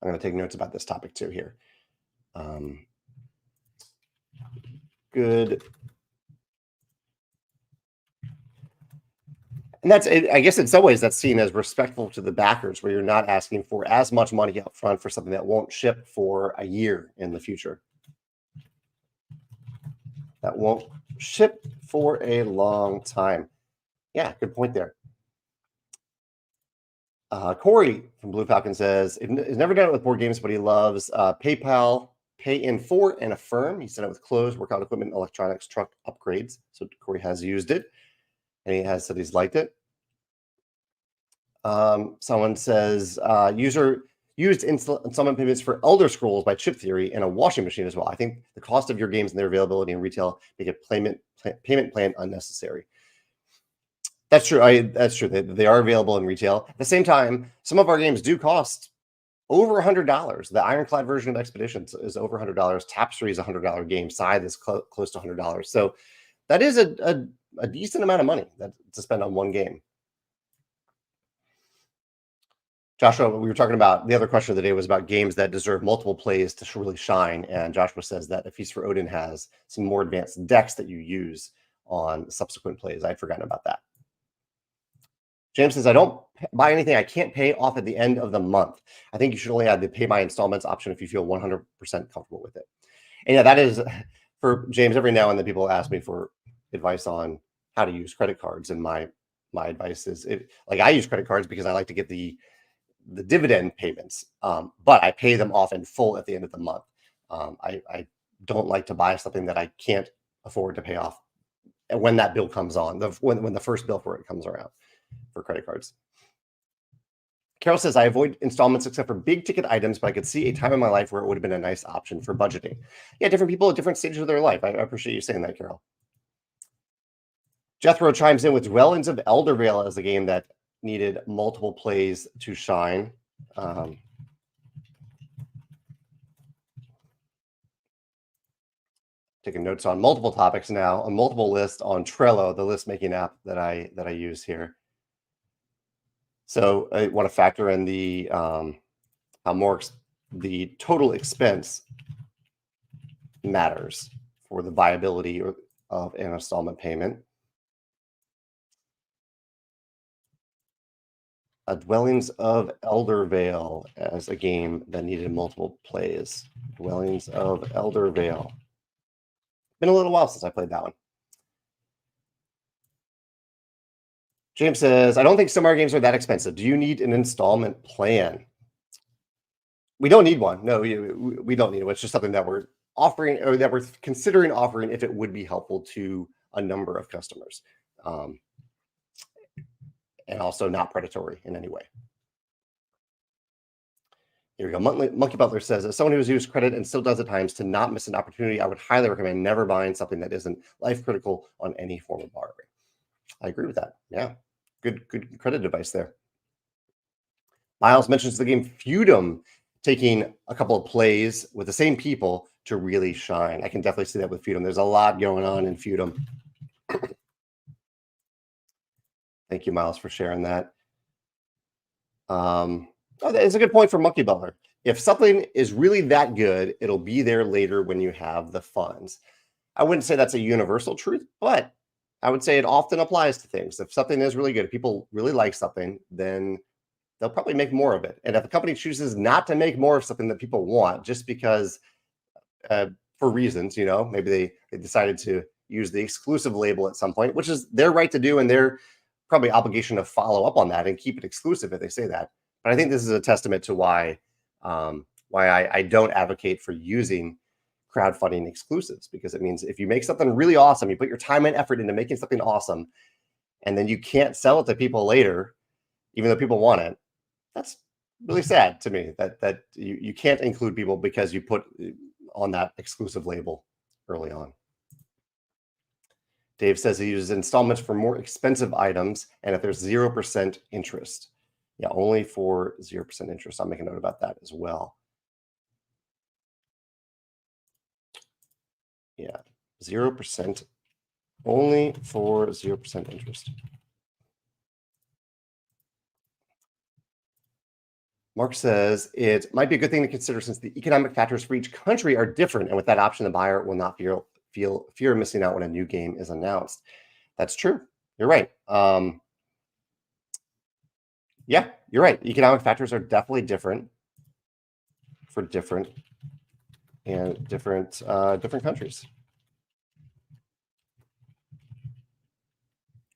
A: I'm going to take notes about this topic too here. Good. And that's, I guess in some ways that's seen as respectful to the backers, where you're not asking for as much money up front for something that won't ship for a year in the future. That won't ship for a long time. Yeah, good point there. Corey from Blue Falcon says, he's never done it with board games, but he loves PayPal, Pay in 4, and Affirm. He's done it with clothes, workout equipment, electronics, truck upgrades. So Corey has used it, and he has said he's liked it. Someone says, used installment payments for Elder Scrolls by Chip Theory and a washing machine as well. I think the cost of your games and their availability in retail make a payment plan unnecessary. That's true. That's true. They are available in retail. At the same time, some of our games do cost over $100. The Ironclad version of Expeditions is over $100. Tapestry is a $100 game. Scythe is close to $100. So that is a decent amount of money to spend on one game. Joshua, we were talking about, the other question of the day was about games that deserve multiple plays to really shine. And Joshua says that A Feast for Odin has some more advanced decks that you use on subsequent plays. I'd forgotten about that. James says, I don't buy anything I can't pay off at the end of the month. I think you should only add the pay by installments option if you feel 100% comfortable with it. And yeah, that is, for James, every now and then people ask me for advice on how to use credit cards. And my advice is, like, I use credit cards because I like to get the dividend payments, but I pay them off in full at the end of the month. I don't like to buy something that I can't afford to pay off when that bill comes on, when the first bill for it comes around for credit cards. Carol says, I avoid installments except for big ticket items, but I could see a time in my life where it would have been a nice option for budgeting. Yeah, different people at different stages of their life. I appreciate you saying that, Carol. Jethro chimes in with Dwellings of Eldervale as a game that needed multiple plays to shine. Taking notes on multiple topics now, a multiple list on Trello, the list making app that I use here. So I want to factor in the the total expense matters for the viability of an installment payment. Dwellings of Eldervale as a game that needed multiple plays. Dwellings of Eldervale. Been a little while since I played that one. James says, I don't think Stonemaier games are that expensive. Do you need an installment plan? We don't need one. No, we don't need it. It's just something that we're offering, or that we're considering offering, if it would be helpful to a number of customers. And also not predatory in any way. Here we go. Monkey Butler says, as someone who has used credit and still does at times to not miss an opportunity, I would highly recommend never buying something that isn't life critical on any form of borrowing. I agree with that. Yeah, good credit advice there. Miles mentions the game Feudum taking a couple of plays with the same people to really shine. I can definitely see that with Feudum. There's a lot going on in Feudum. Thank you, Miles, for sharing that. It's a good point for Monkey Butler. If something is really that good, it'll be there later when you have the funds. I wouldn't say that's a universal truth, but I would say it often applies to things. If something is really good, if people really like something, then they'll probably make more of it. And if a company chooses not to make more of something that people want, just because for reasons, maybe they decided to use the exclusive label at some point, which is their right to do, and their probably obligation to follow up on that and keep it exclusive if they say that. But I think this is a testament to why I don't advocate for using crowdfunding exclusives, because it means if you make something really awesome, you put your time and effort into making something awesome, and then you can't sell it to people later, even though people want it, that's really sad to me that you can't include people because you put on that exclusive label early on. Dave says he uses installments for more expensive items, and if there's 0% interest. Yeah, only for 0% interest. I'll make a note about that as well. Yeah, 0%, only for 0% interest. Mark says it might be a good thing to consider since the economic factors for each country are different, and with that option, the buyer will not feel fear of missing out when a new game is announced. That's true. You're right. Yeah, you're right. Economic factors are definitely different for different countries.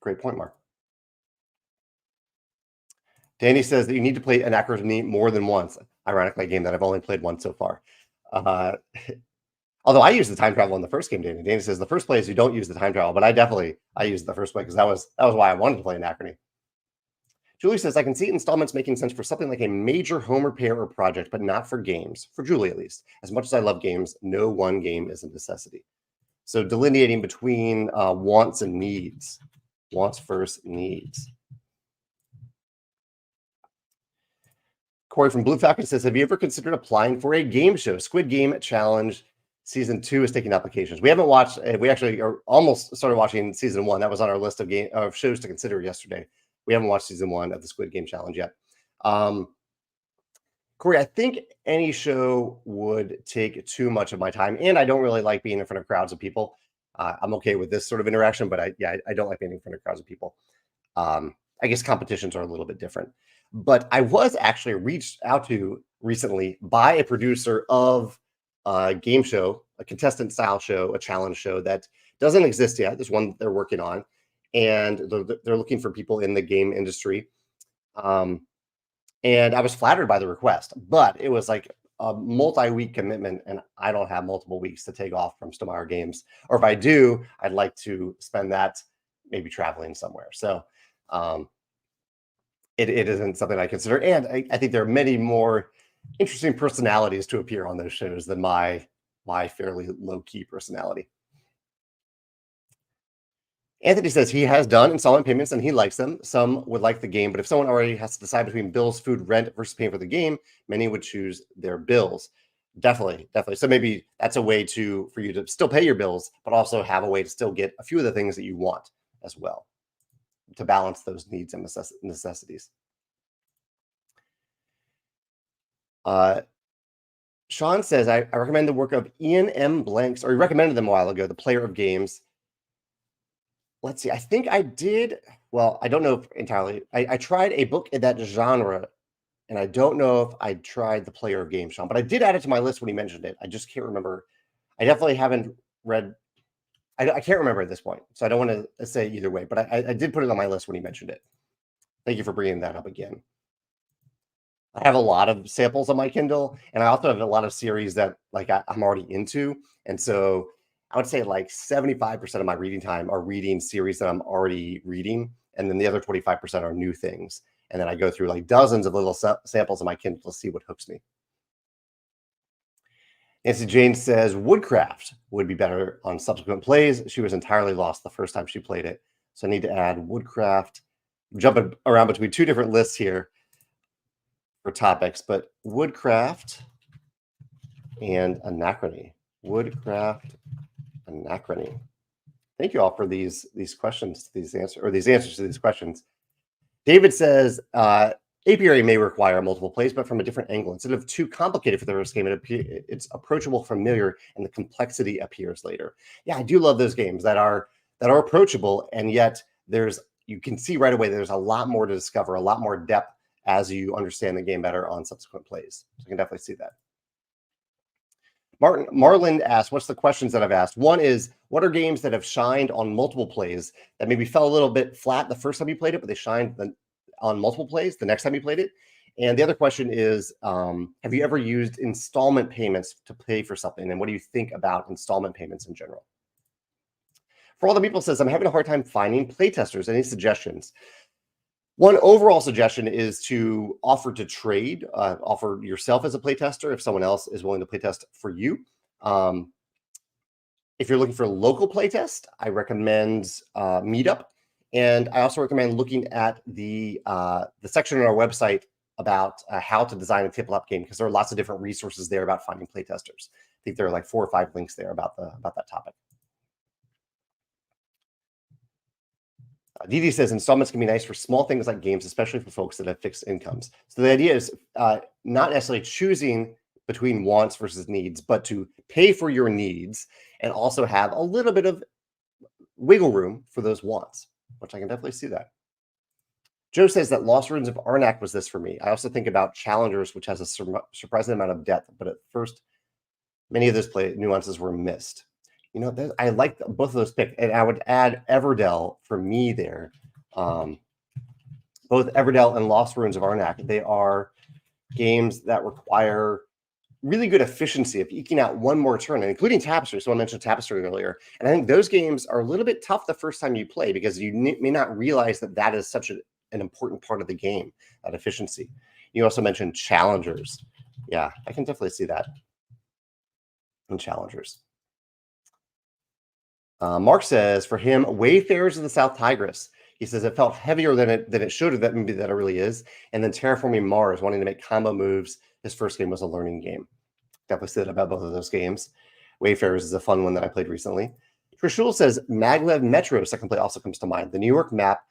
A: Great point, Mark. Danny says that you need to play Anachrony more than once. Ironically, a game that I've only played once so far. Although I used the time travel in the first game, Danny. Danny says the first play is you don't use the time travel, but I used the first play because that was why I wanted to play Anachrony. Julie says, I can see installments making sense for something like a major home repair or project, but not for games, for Julie at least. As much as I love games, no one game is a necessity. So delineating between wants and needs. Wants versus needs. Corey from Blue Falcon says, have you ever considered applying for a game show? Squid Game Challenge Season 2 is taking applications. We haven't watched, we actually are almost started watching Season 1. That was on our list of shows to consider yesterday. We haven't watched Season 1 of the Squid Game Challenge yet. Corey, I think any show would take too much of my time, and I don't really like being in front of crowds of people. I'm okay with this sort of interaction, but I don't like being in front of crowds of people. I guess competitions are a little bit different. But I was actually reached out to recently by a producer of a game show, a contestant style show, a challenge show that doesn't exist yet. There's one they're working on, and they're looking for people in the game industry. And I was flattered by the request, but it was like a multi-week commitment, and I don't have multiple weeks to take off from Stonemaier Games. Or if I do, I'd like to spend that maybe traveling somewhere. So it isn't something I consider. And I think there are many more interesting personalities to appear on those shows than my fairly low-key personality. Anthony says he has done installment payments and he likes them. Some would like the game, but if someone already has to decide between bills, food, rent versus paying for the game, many would choose their bills. Definitely, definitely. So maybe that's a way for you to still pay your bills, but also have a way to still get a few of the things that you want as well, to balance those needs and necessities. Sean says, I recommend the work of Ian M. Blanks, or he recommended them a while ago, The Player of Games. Let's see. I think I did. Well, I don't know entirely. I tried a book in that genre, and I don't know if I tried The Player of Games, Sean, but I did add it to my list when he mentioned it. I just can't remember. I definitely haven't read. I can't remember at this point, so I don't want to say either way, but I did put it on my list when he mentioned it. Thank you for bringing that up again. I have a lot of samples on my Kindle, and I also have a lot of series that I'm already into, and so I would say like 75% of my reading time are reading series that I'm already reading, and then the other 25% are new things. And then I go through like dozens of little samples on my Kindle to see what hooks me. Nancy Jane says Woodcraft would be better on subsequent plays. She was entirely lost the first time she played it, so I need to add Woodcraft. I'm jumping around between two different lists here for topics, but Woodcraft and Anachrony. Woodcraft, Anachrony. Thank you all for these questions, these answers to these questions. David says apiary may require multiple plays, but from a different angle. Instead of too complicated for the first game, it's approachable, familiar, and the complexity appears later. Yeah, I do love those games that are approachable, and yet you can see right away there's a lot more to discover, a lot more depth as you understand the game better on subsequent plays. So I can definitely see that. Marlin asked, what's the questions that I've asked? One is, what are games that have shined on multiple plays that maybe fell a little bit flat the first time you played it, but they shined on multiple plays the next time you played it? And the other question is, have you ever used installment payments to pay for something? And what do you think about installment payments in general? For all the people says, I'm having a hard time finding playtesters. Any suggestions? One overall suggestion is to offer to trade, offer yourself as a playtester if someone else is willing to playtest for you. If you're looking for a local playtest, I recommend Meetup. And I also recommend looking at the section on our website about how to design a tabletop game, because there are lots of different resources there about finding playtesters. I think there are like 4 or 5 links there about that topic. Didi says installments can be nice for small things like games, especially for folks that have fixed incomes. So the idea is not necessarily choosing between wants versus needs, but to pay for your needs and also have a little bit of wiggle room for those wants, which I can definitely see that. Joe says that Lost Ruins of Arnak was this for me. I also think about Challengers, which has a surprising amount of depth, but at first, many of those play nuances were missed. You know, I like both of those picks, and I would add Everdell for me there. Both Everdell and Lost Ruins of Arnak, they are games that require really good efficiency of eking out one more turn, including Tapestry. So I mentioned Tapestry earlier. And I think those games are a little bit tough the first time you play because you may not realize that is such an important part of the game, that efficiency. You also mentioned Challengers. Yeah, I can definitely see that in Challengers. Mark says for him, Wayfarers of the South Tigris. He says it felt heavier than it should have. That maybe that it really is. And then Terraforming Mars, wanting to make combo moves. His first game was a learning game. Definitely said about both of those games. Wayfarers is a fun one that I played recently. Trishul says Maglev Metro second play also comes to mind. The New York map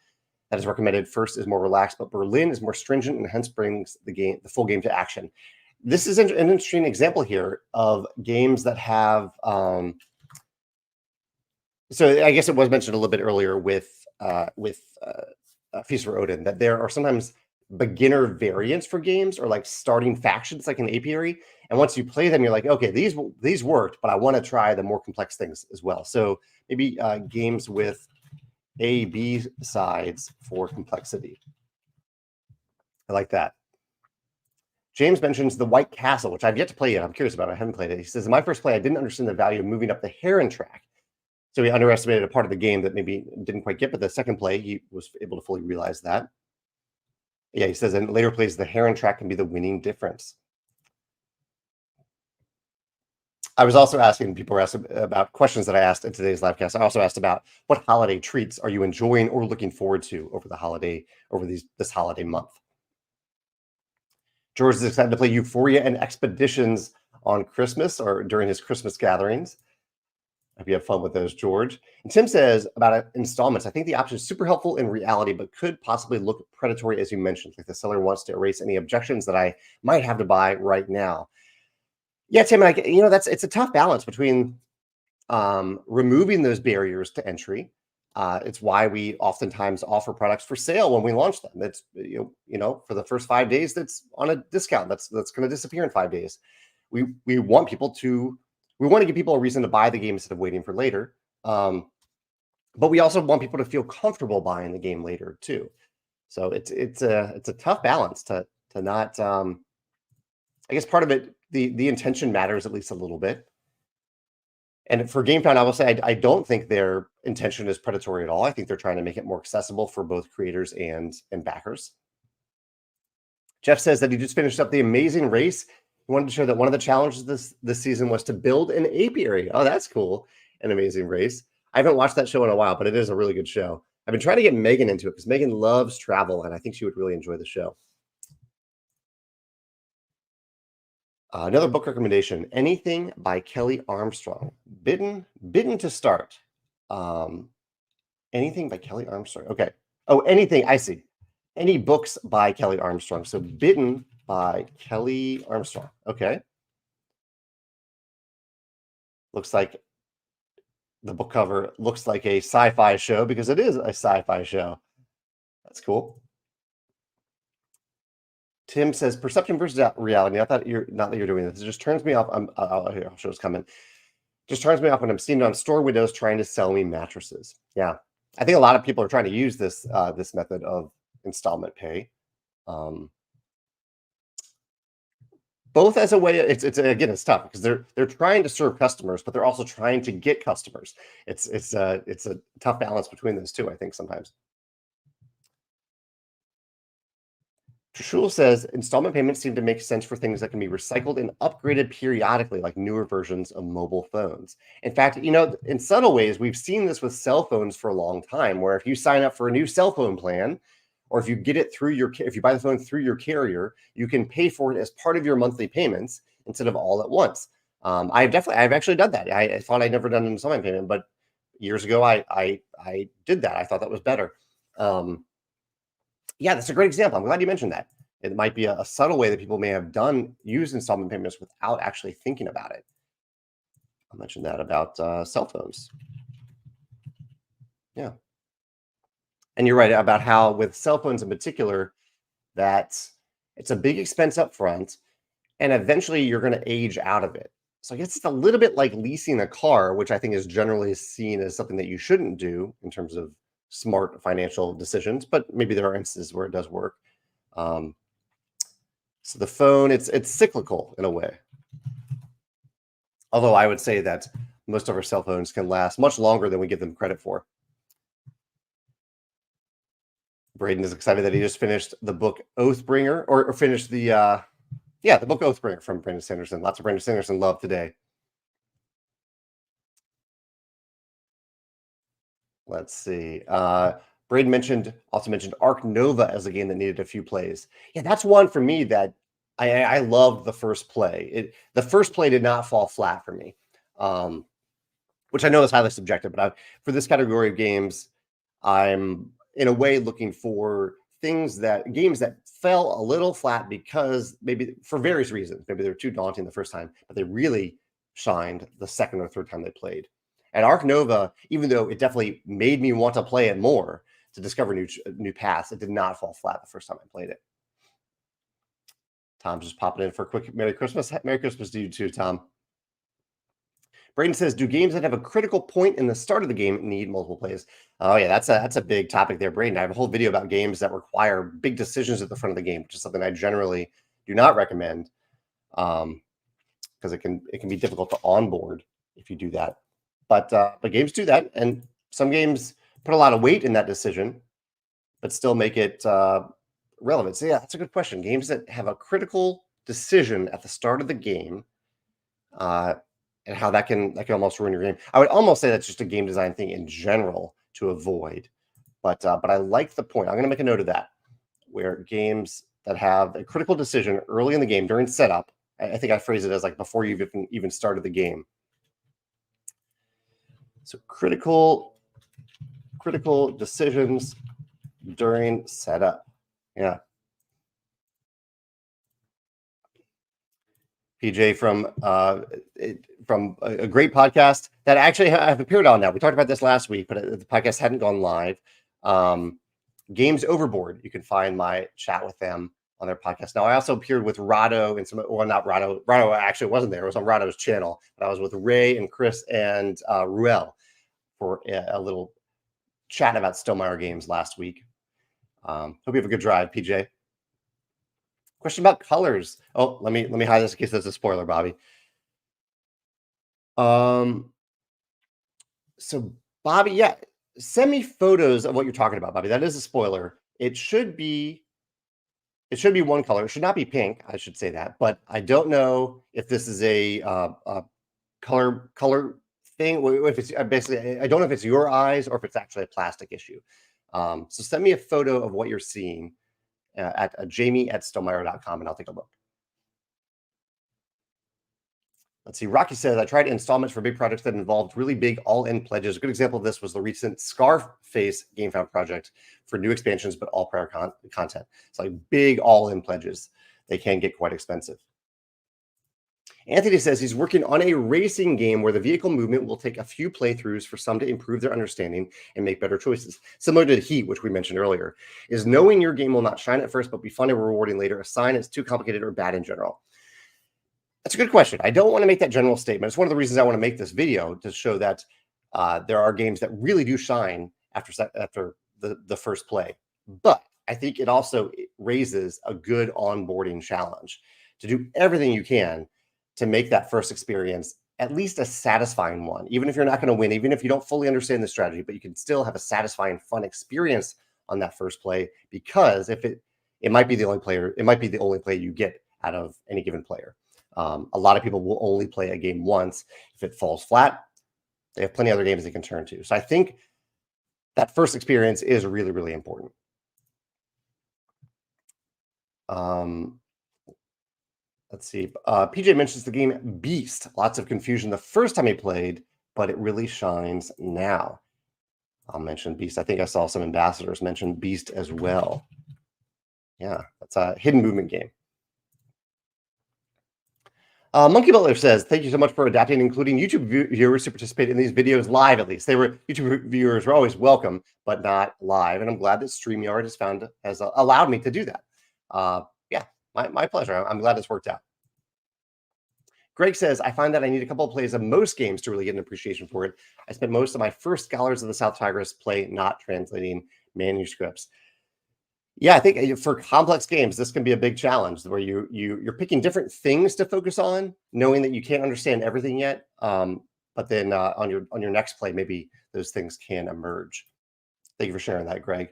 A: that is recommended first is more relaxed, but Berlin is more stringent and hence brings the full game to action. This is an interesting example here of games that have. So I guess it was mentioned a little bit earlier with Feast for Odin that there are sometimes beginner variants for games or like starting factions like an apiary, and once you play them, you're like, okay, these worked, but I want to try the more complex things as well. So maybe games with A/B sides for complexity. I like that. James mentions the White Castle, which I've yet to play yet. I'm curious about it. I haven't played it. He says, in my first play, I didn't understand the value of moving up the Heron track. So he underestimated a part of the game that maybe didn't quite get, but the second play, he was able to fully realize that. Yeah, he says in later plays, the heron track can be the winning difference. I was also asking, people were asking about questions that I asked in today's live cast. I also asked about what holiday treats are you enjoying or looking forward to over this holiday month. George is excited to play Euphoria and Expeditions on Christmas or during his Christmas gatherings. I hope you have fun with those, George. And Tim says about installments, I think the option is super helpful in reality, but could possibly look predatory, as you mentioned. Like the seller wants to erase any objections that I might have to buy right now. Yeah, Tim, it's a tough balance between removing those barriers to entry. It's why we oftentimes offer products for sale when we launch them. It's for the first 5 days, that's on a discount. That's going to disappear in 5 days. We want to give people a reason to buy the game instead of waiting for later. But we also want people to feel comfortable buying the game later too. So it's a tough balance to not. I guess part of it, the intention matters at least a little bit. And for GameFound, I will say I don't think their intention is predatory at all. I think they're trying to make it more accessible for both creators and backers. Jeff says that he just finished up the Amazing Race. He wanted to share that one of the challenges this season was to build an apiary. Oh, that's cool. An Amazing Race. I haven't watched that show in a while, but it is a really good show. I've been trying to get Megan into it because Megan loves travel, and I think she would really enjoy the show. Another book recommendation, anything by Kelly Armstrong. Bidden to start. Anything by Kelly Armstrong. Okay. Oh, anything. I see. Any books by Kelly Armstrong. So Bidden by Kelly Armstrong. Okay. Looks like the book cover looks like a sci-fi show because it is a sci-fi show. That's cool. Tim says perception versus reality. Not that you're doing this. It just turns me off. I'll show it's coming. Just turns me off when I'm seeing on store windows trying to sell me mattresses. Yeah, I think a lot of people are trying to use this method of installment pay, both as a way. It's again, it's tough because they're trying to serve customers, but they're also trying to get customers. It's a tough balance between those two, I think, sometimes. Trishul says installment payments seem to make sense for things that can be recycled and upgraded periodically, like newer versions of mobile phones. In fact, in subtle ways, we've seen this with cell phones for a long time, where if you sign up for a new cell phone plan, or if you get it if you buy the phone through your carrier, you can pay for it as part of your monthly payments instead of all at once. I've actually done that. I thought I'd never done an installment payment, but years ago I did that. I thought that was better. Yeah, that's a great example. I'm glad you mentioned that. It might be a subtle way that people may have used installment payments without actually thinking about it. I mentioned that about cell phones. Yeah. And you're right about how with cell phones in particular, that it's a big expense up front, and eventually you're going to age out of it. So I guess it's a little bit like leasing a car, which I think is generally seen as something that you shouldn't do in terms of smart financial decisions, but maybe there are instances where it does work. So the phone, it's cyclical in a way. Although I would say that most of our cell phones can last much longer than we give them credit for. Braden is excited that he just finished the book Oathbringer, or finished the book Oathbringer from Brandon Sanderson. Lots of Brandon Sanderson love today. Let's see. Braden also mentioned Ark Nova as a game that needed a few plays. Yeah, that's one for me that I loved the first play. The first play did not fall flat for me, which I know is highly subjective, but for this category of games, I'm in a way looking for games that fell a little flat because maybe for various reasons. Maybe they were too daunting the first time, but they really shined the second or third time they played. And Ark Nova, even though it definitely made me want to play it more to discover new paths, it did not fall flat the first time I played it. Tom's just popping in for a quick Merry Christmas. Merry Christmas to you too, Tom. Braden says, do games that have a critical point in the start of the game need multiple plays? Oh yeah, that's a big topic there, Braden. I have a whole video about games that require big decisions at the front of the game, which is something I generally do not recommend, because it can be difficult to onboard if you do that. But games do that, and some games put a lot of weight in that decision, but still make it relevance. Yeah, that's a good question. Games that have a critical decision at the start of the game, and how that can almost ruin your game. I would almost say that's just a game design thing in general to avoid. But I like the point. I'm going to make a note of that, where games that have a critical decision early in the game during setup. I think I phrase it as like before you've even started the game. So critical decisions during setup. Yeah. PJ from a great podcast that actually I've appeared on now. We talked about this last week, but the podcast hadn't gone live. Games Overboard. You can find my chat with them on their podcast. Now, I also appeared with Rado and some, well, not Rado. Rado actually wasn't there. It was on Rado's channel. But I was with Ray and Chris and Ruel for a little chat about Stonemaier Games last week. Hope you have a good drive, PJ. Question about colors. Oh, let me hide this in case there's a spoiler, Bobby. So Bobby, yeah, send me photos of what you're talking about, Bobby. That is a spoiler. It should be one color. It should not be pink. I should say that, but I don't know if this is a color thing. If it's basically, I don't know if it's your eyes or if it's actually a plastic issue. So send me a photo of what you're seeing at Jamey@stonemaier.com, and I'll take a look. Let's see. Rocky says, I tried installments for big projects that involved really big all-in pledges. A good example of this was the recent Scarface GameFound project for new expansions, but all prior content. It's like big all-in pledges. They can get quite expensive. Anthony says he's working on a racing game where the vehicle movement will take a few playthroughs for some to improve their understanding and make better choices. Similar to Heat, which we mentioned earlier, is knowing your game will not shine at first, but be fun and rewarding later. A sign it's too complicated or bad in general. That's a good question. I don't want to make that general statement. It's one of the reasons I want to make this video, to show that there are games that really do shine after the first play. But I think it also raises a good onboarding challenge to do everything you can to make that first experience at least a satisfying one. Even if you're not going to win, even if you don't fully understand the strategy, but you can still have a satisfying, fun experience on that first play, because if it might be the only play you get out of any given player. A lot of people will only play a game once. If it falls flat, they have plenty of other games they can turn to. So I think that first experience is really, really important. Let's see. PJ mentions the game Beast. Lots of confusion the first time he played, but it really shines now. I'll mention Beast. I think I saw some ambassadors mention Beast as well. Yeah, that's a hidden movement game. Monkey Butler says, thank you so much for adapting, including YouTube viewers who participate in these videos live, at least. YouTube viewers were always welcome, but not live. And I'm glad that StreamYard has allowed me to do that. Yeah, my pleasure. I'm glad it's worked out. Greg says, I find that I need a couple of plays of most games to really get an appreciation for it. I spent most of my first Scholars of the South Tigris play not translating manuscripts. Yeah, I think for complex games, this can be a big challenge where you're picking different things to focus on, knowing that you can't understand everything yet. But then on your next play, maybe those things can emerge. Thank you for sharing that, Greg.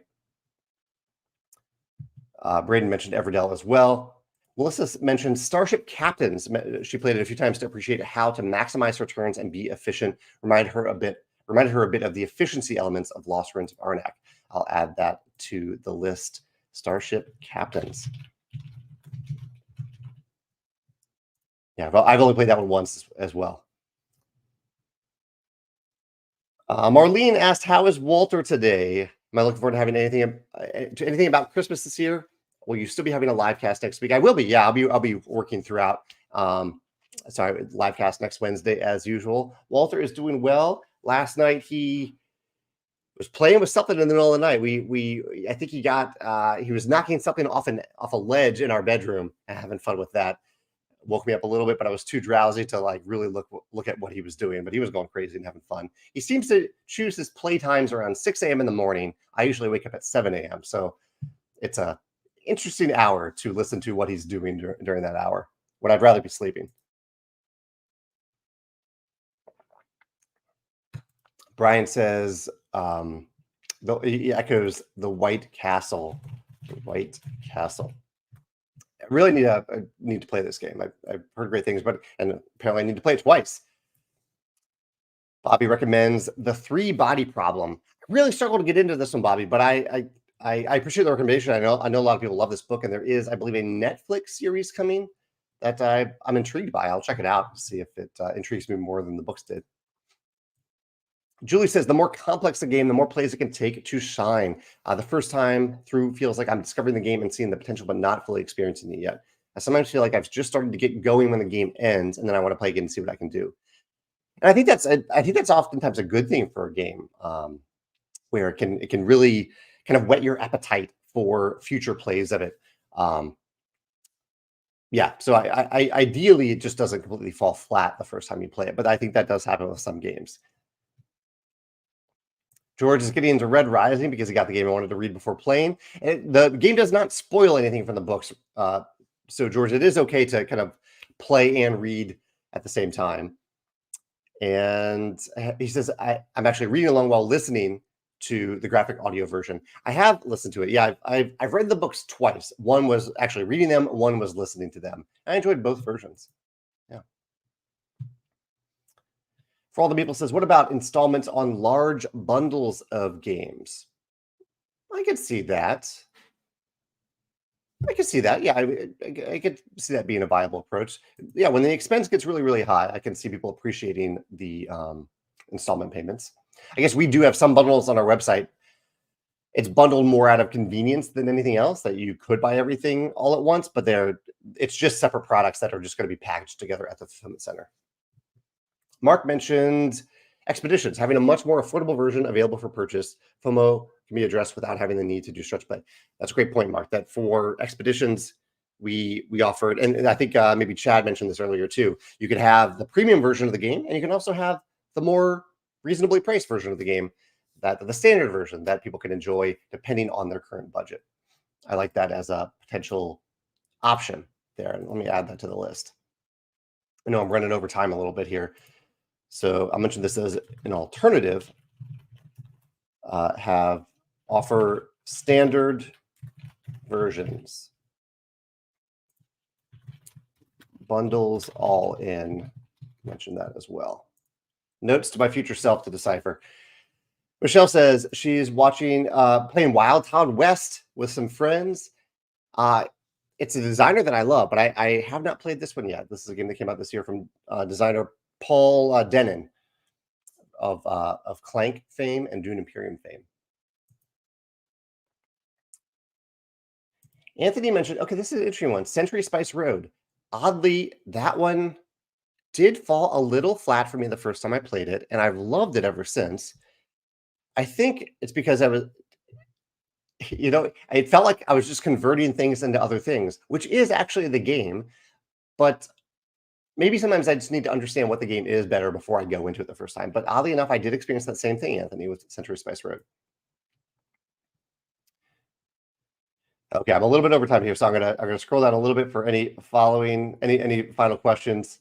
A: Braden mentioned Everdell as well. Melissa mentioned Starship Captains. She played it a few times to appreciate how to maximize her turns and be efficient. Reminded her a bit of the efficiency elements of Lost Ruins of Arnak. I'll add that to the list. Starship Captains. Yeah, well, I've only played that one once as well. Marlene asked, "How is Walter today? Am I looking forward to having anything about Christmas this year? Will you still be having a live cast next week?" I will be. Yeah, I'll be working throughout. Sorry, live cast next Wednesday as usual. Walter is doing well. Last night he was playing with something in the middle of the night. I think he was knocking something off a ledge in our bedroom and having fun with that. Woke me up a little bit, but I was too drowsy to like really look at what he was doing. But he was going crazy and having fun. He seems to choose his play times around 6 a.m. in the morning. I usually wake up at 7 a.m. So it's a interesting hour to listen to what he's doing during that hour when I'd rather be sleeping. Brian says, he echoes the White Castle White Castle. I really need to play this game. I've heard great things, and apparently I need to play it twice. Bobby recommends The Three Body Problem. I really struggled to get into this one, Bobby, but I appreciate the recommendation. I know a lot of people love this book, and there is, I believe, a Netflix series coming that I'm intrigued by. I'll check it out to see if it intrigues me more than the books did. Julie says, the more complex the game, the more plays it can take to shine. The first time through feels like I'm discovering the game and seeing the potential, but not fully experiencing it yet. I sometimes feel like I've just started to get going when the game ends, and then I want to play again and see what I can do. And I think that's oftentimes a good thing for a game, where it can really kind of whet your appetite for future plays of it. Yeah, so I ideally it just doesn't completely fall flat the first time you play it, but I think that does happen with some games. George is getting into Red Rising because he got the game I wanted to read before playing. And the game does not spoil anything from the books. So, George, it is okay to kind of play and read at the same time. And he says, I'm actually reading along while listening to the graphic audio version. I have listened to it. Yeah, I've read the books twice. One was actually reading them. One was listening to them. I enjoyed both versions. Yeah. For all the people says, what about installments on large bundles of games? I could see that. Yeah, I could see that being a viable approach. Yeah, when the expense gets really, really high, I can see people appreciating the installment payments. I guess we do have some bundles on our website. It's bundled more out of convenience than anything else, that you could buy everything all at once, but it's just separate products that are just going to be packaged together at the fulfillment center. Mark mentioned Expeditions, having a much more affordable version available for purchase. FOMO can be addressed without having the need to do stretch play. That's a great point, Mark, that for Expeditions, we offered, and I think maybe Chad mentioned this earlier too, you could have the premium version of the game, and you can also have the more reasonably priced version of the game, the standard version that people can enjoy depending on their current budget. I like that as a potential option there. And let me add that to the list. I know I'm running over time a little bit here, so I mentioned this as an alternative. Offer standard versions, bundles all in. Mention that as well. Notes to my future self to decipher. Michelle says she's watching, playing Wild West with some friends. It's a designer that I love, but I have not played this one yet. This is a game that came out this year from designer Paul Denon of Clank fame and Dune Imperium fame. Anthony mentioned, okay, this is an interesting one, Century Spice Road. Oddly, that one did fall a little flat for me the first time I played it, and I've loved it ever since. I think it's because I was, it felt like I was just converting things into other things, which is actually the game. But maybe sometimes I just need to understand what the game is better before I go into it the first time. But oddly enough, I did experience that same thing, Anthony, with Century Spice Road. Okay, I'm a little bit over time here, so I'm gonna scroll down a little bit for any final questions.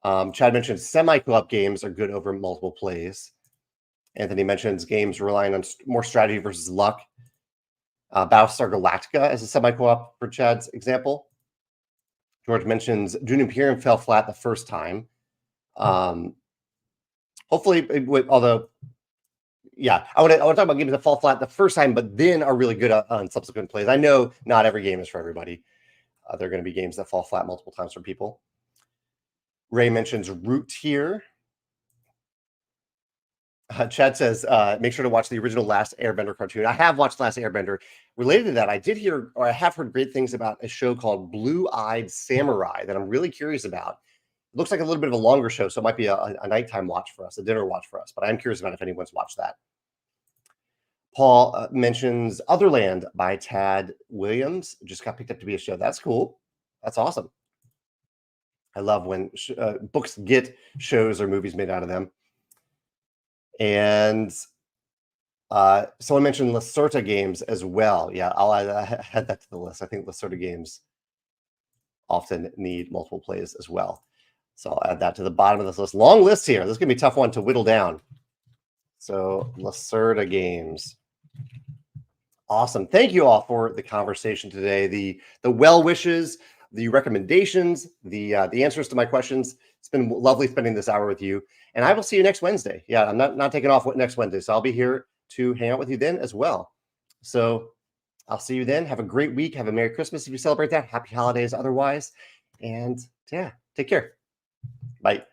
A: Chad mentioned semi-co-op games are good over multiple plays. Anthony mentions games relying on more strategy versus luck. Battlestar Galactica as a semi-co-op for Chad's example. George mentions Dune Imperium fell flat the first time. Hopefully, although, yeah, I want to talk about games that fall flat the first time, but then are really good on subsequent plays. I know not every game is for everybody. There are going to be games that fall flat multiple times for people. Ray mentions Root here. Chad says, make sure to watch the original Last Airbender cartoon. I have watched Last Airbender. Related to that, I have heard great things about a show called Blue-Eyed Samurai that I'm really curious about. It looks like a little bit of a longer show, so it might be a nighttime watch for us, a dinner watch for us, but I'm curious about if anyone's watched that. Paul mentions Otherland by Tad Williams. Just got picked up to be a show. That's cool. That's awesome. I love when books get shows or movies made out of them. And someone mentioned Lacerta Games as well. Yeah, I'll add that to the list. I think Lacerta Games often need multiple plays as well. So I'll add that to the bottom of this list. Long list here. This is going to be a tough one to whittle down. So Lacerta Games. Awesome. Thank you all for the conversation today. The well wishes, the recommendations, the answers to my questions. It's been lovely spending this hour with you. And I will see you next Wednesday. Yeah, I'm not taking off next Wednesday, so I'll be here to hang out with you then as well. So I'll see you then. Have a great week. Have a Merry Christmas if you celebrate that. Happy holidays otherwise. And yeah, take care. Bye.